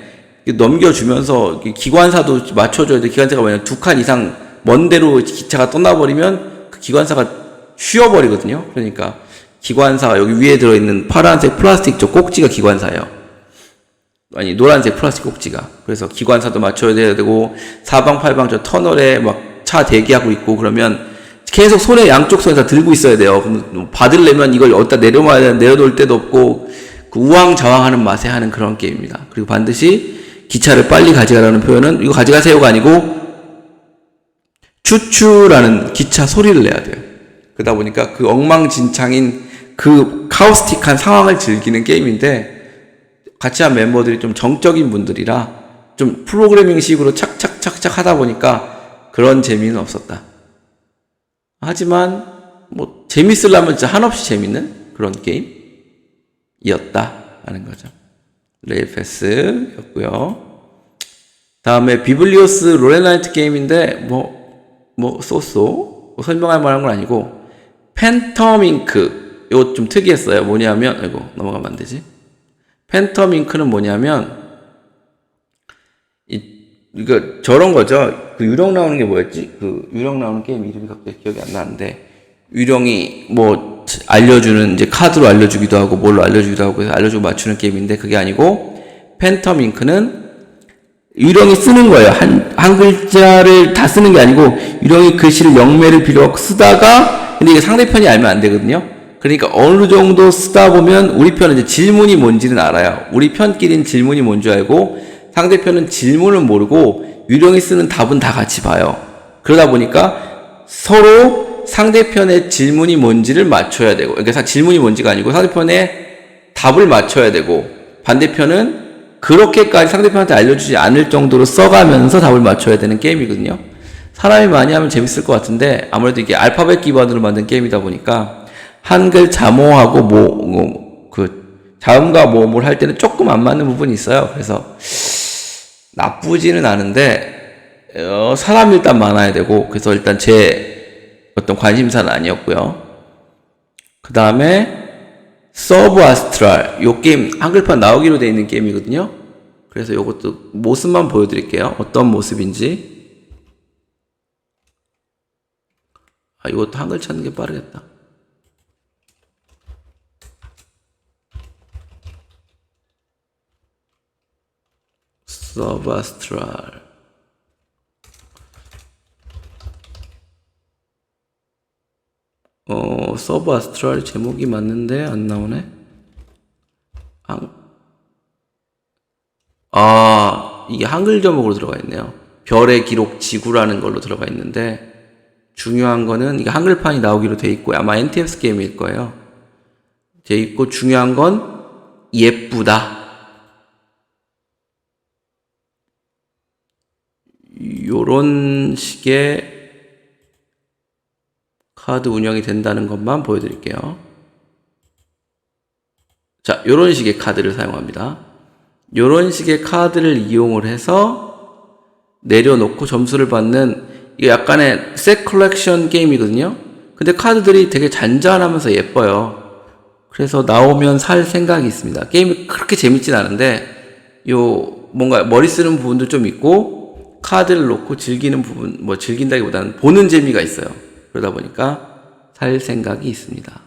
넘겨주면서 기관사도 맞춰줘야 돼. 기관사가 만약 2칸 이상 먼 데로 기차가 떠나버리면 그 기관사가 쉬어버리거든요. 그러니까 기관사가 여기 위에 들어있는 파란색 플라스틱 저 꼭지가 기관사예요. 아니 노란색 플라스틱 꼭지가. 그래서 기관사도 맞춰야 되고 사방팔방 저 터널에 막 차 대기하고 있고 그러면 계속 손에 양쪽 손에 다 들고 있어야 돼요. 그럼 받으려면 이걸 어디다 내려놓을 데도 없고 그 우왕좌왕하는 맛에 하는 그런 게임입니다. 그리고 반드시 기차를 빨리 가져가라는 표현은 이거 가져가세요가 아니고 추추라는 기차 소리를 내야 돼요. 그러다 보니까 그 엉망진창인 그 카오스틱한 상황을 즐기는 게임인데 같이 한 멤버들이 좀 정적인 분들이라 좀 프로그래밍 식으로 착착착착 하다 보니까 그런 재미는 없었다. 하지만 뭐 재밌으려면 진짜 한없이 재밌는 그런 게임이었다 하는 거죠. 레일 패스였고요. 다음에 비블리오스 로렌라이트 게임인데 설명할 만한 건 아니고 팬텀 잉크 이거 좀 특이했어요. 뭐냐면 이거 넘어가면 안 되지. 팬텀 잉크는 뭐냐면 이거 저런 거죠. 그 유령 나오는 게 뭐였지? 그 유령 나오는 게임 이름이 갑자기 기억이 안 나는데 유령이 뭐 알려주는 이제 카드로 알려주기도 하고 뭘로 알려주기도 하고 해서 알려주고 맞추는 게임인데 그게 아니고 팬텀 잉크는 유령이 쓰는 거예요. 한 글자를 다 쓰는 게 아니고 유령이 글씨를 영매를 필요 쓰다가 근데 이게 상대편이 알면 안 되거든요. 그러니까 어느 정도 쓰다 보면 우리 편은 이제 질문이 뭔지는 알아요. 우리 편끼리는 질문이 뭔지 알고 상대편은 질문을 모르고 유령이 쓰는 답은 다 같이 봐요. 그러다 보니까 서로 상대편의 질문이 뭔지를 맞춰야 되고 그러니까 질문이 뭔지가 아니고 상대편의 답을 맞춰야 되고 반대편은 그렇게까지 상대편한테 알려주지 않을 정도로 써가면서 답을 맞춰야 되는 게임이거든요. 사람이 많이 하면 재밌을 것 같은데 아무래도 이게 알파벳 기반으로 만든 게임이다 보니까 한글 자모하고 자음과 모음을 할 때는 조금 안 맞는 부분이 있어요. 그래서 나쁘지는 않은데 사람이 일단 많아야 되고 그래서 일단 제 어떤 관심사는 아니었고요. 그 다음에 서브 아스트랄 요 게임 한글판 나오기로 되어 있는 게임이거든요. 그래서 요것도 모습만 보여드릴게요. 어떤 모습인지. 이것도 한글 찾는 게 빠르겠다. 서브 아스트랄 서브 아스트랄 제목이 맞는데 안 나오네. 이게 한글 제목으로 들어가 있네요. 별의 기록 지구라는 걸로 들어가 있는데 중요한 거는 이게 한글판이 나오기로 돼 있고 아마 NTS 게임일 거예요. 돼 있고 중요한 건 예쁘다. 요런 식의 카드 운영이 된다는 것만 보여드릴게요. 자, 요런 식의 카드를 사용합니다. 요런 식의 카드를 이용을 해서 내려놓고 점수를 받는 이게 약간의 셋 컬렉션 게임이거든요. 근데 카드들이 되게 잔잔하면서 예뻐요. 그래서 나오면 살 생각이 있습니다. 게임이 그렇게 재밌진 않은데 뭔가 머리 쓰는 부분도 좀 있고 카드를 놓고 즐기는 부분 즐긴다기보다는 보는 재미가 있어요. 그러다 보니까 살 생각이 있습니다.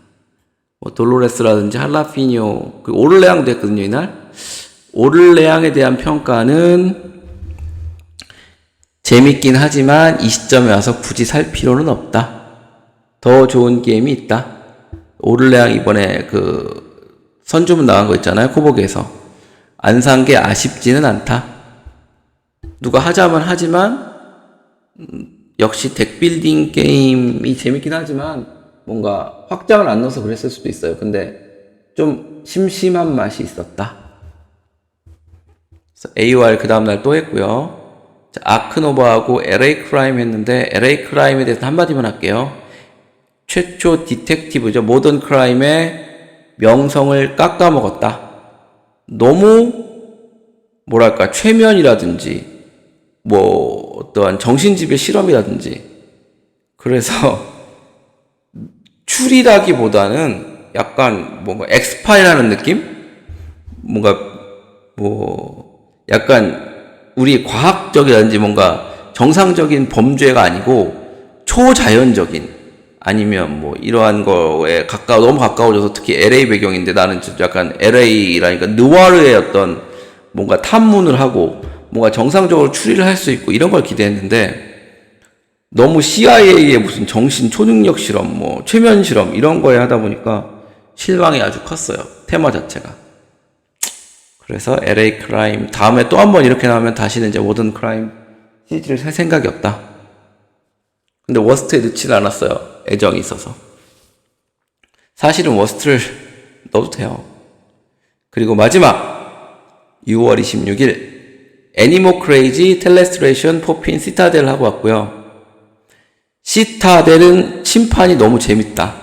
돌로레스라든지 할라피뇨, 오를레앙도 했거든요, 이날. 오를레앙에 대한 평가는 재밌긴 하지만 이 시점에 와서 굳이 살 필요는 없다. 더 좋은 게임이 있다. 오를레앙 이번에 선주문 나간 거 있잖아요, 코보기에서. 안 산 게 아쉽지는 않다. 누가 하자면 하지만 역시 덱빌딩 게임이 재밌긴 하지만 뭔가 확장을 안 넣어서 그랬을 수도 있어요. 근데 좀 심심한 맛이 있었다. 그래서 AOR 그 다음날 또 했고요. 자, 아크노바하고 LA 크라임 했는데 LA 크라임에 대해서 한마디만 할게요. 최초 디텍티브죠. 모던 크라임의 명성을 깎아먹었다. 너무 뭐랄까 최면이라든지 뭐 어떠한 정신지배 실험이라든지 그래서 추리라기보다는 약간 뭔가 엑스파일하는 느낌? 뭔가 뭐 약간 우리 과학적이라든지 뭔가 정상적인 범죄가 아니고 초자연적인 아니면 뭐 이러한 거에 너무 가까워져서 특히 LA 배경인데 나는 약간 LA라니까 느와르의 어떤 뭔가 탐문을 하고 뭔가 정상적으로 추리를 할 수 있고 이런 걸 기대했는데 너무 CIA의 무슨 정신 초능력 실험, 뭐 최면 실험 이런 거에 하다 보니까 실망이 아주 컸어요. 테마 자체가. 그래서 LA 크라임 다음에 또 한 번 이렇게 나오면 다시는 이제 모던 크라임 시리즈를 살 생각이 없다. 근데 워스트에 넣지는 않았어요. 애정이 있어서. 사실은 워스트를 넣어도 돼요. 그리고 마지막 6월 26일 애니모 크레이지 텔레스트레이션 포핀 시타델 하고 왔고요. 시타델은 심판이 너무 재밌다.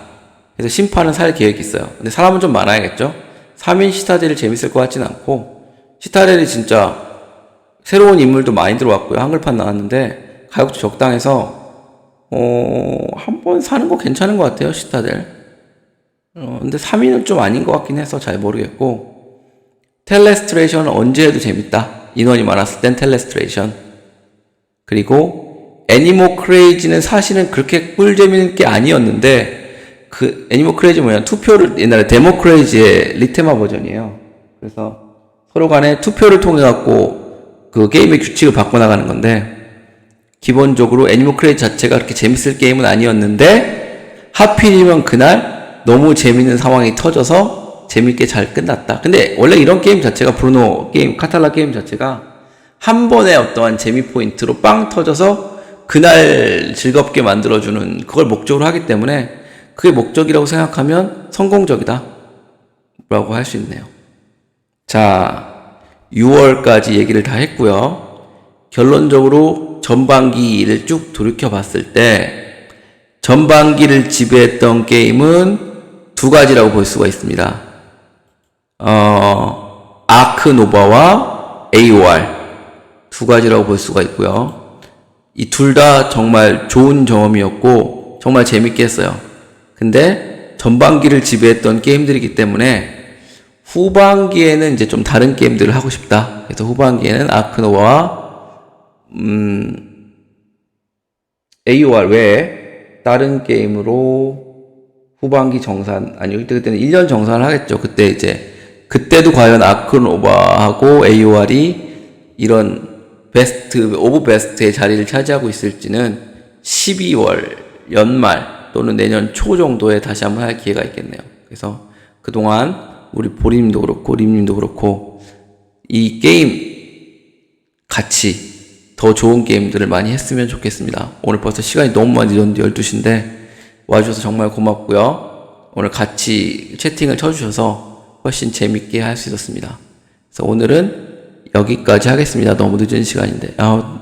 그래서 심판은 살 계획이 있어요. 근데 사람은 좀 많아야겠죠? 3인 시타델이 재밌을 것 같지는 않고 시타델이 진짜 새로운 인물도 많이 들어왔고요. 한글판 나왔는데 가격도 적당해서 한 번 사는 거 괜찮은 것 같아요. 시타델. 근데 3인은 좀 아닌 것 같긴 해서 잘 모르겠고 텔레스트레이션은 언제 해도 재밌다. 인원이 많았을 땐 텔레스트레이션. 그리고 애니모 크레이지는 사실은 그렇게 꿀재밌는 게 아니었는데 그 애니모 크레이지 뭐냐 투표를 옛날에 데모 크레이지의 리테마 버전이에요. 그래서 서로 간에 투표를 통해 갖고 그 게임의 규칙을 바꿔나가는 건데 기본적으로 애니모 크레이지 자체가 그렇게 재밌을 게임은 아니었는데 하필이면 그날 너무 재밌는 상황이 터져서 재밌게 잘 끝났다. 근데 원래 이런 게임 자체가 브루노 게임, 카탈라 게임 자체가 한 번의 어떠한 재미 포인트로 빵 터져서 그날 즐겁게 만들어주는 그걸 목적으로 하기 때문에 그게 목적이라고 생각하면 성공적이다 라고 할 수 있네요. 자, 6월까지 얘기를 다 했고요. 결론적으로 전반기를 쭉 돌이켜 봤을 때 전반기를 지배했던 게임은 두 가지라고 볼 수가 있습니다. 아크노바와 AOR 두 가지라고 볼 수가 있고요. 이 둘 다 정말 좋은 경험이었고 정말 재밌게 했어요. 근데 전반기를 지배했던 게임들이기 때문에 후반기에는 이제 좀 다른 게임들을 하고 싶다. 그래서 후반기에는 아크노바와 AOR 외에 다른 게임으로 후반기 정산, 그때는 1년 정산을 하겠죠. 그때도 과연 아크노바하고 AOR이 이런 베스트, 오브 베스트의 자리를 차지하고 있을지는 12월 연말 또는 내년 초 정도에 다시 한번 할 기회가 있겠네요. 그래서 그동안 우리 보리님도 그렇고, 림님도 그렇고, 이 게임 같이 더 좋은 게임들을 많이 했으면 좋겠습니다. 오늘 벌써 시간이 너무 많이 늦었는데 12시인데 와주셔서 정말 고맙고요. 오늘 같이 채팅을 쳐주셔서 훨씬 재밌게 할 수 있었습니다. 그래서 오늘은 여기까지 하겠습니다. 너무 늦은 시간인데.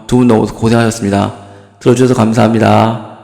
두 분 너무 고생하셨습니다. 들어주셔서 감사합니다.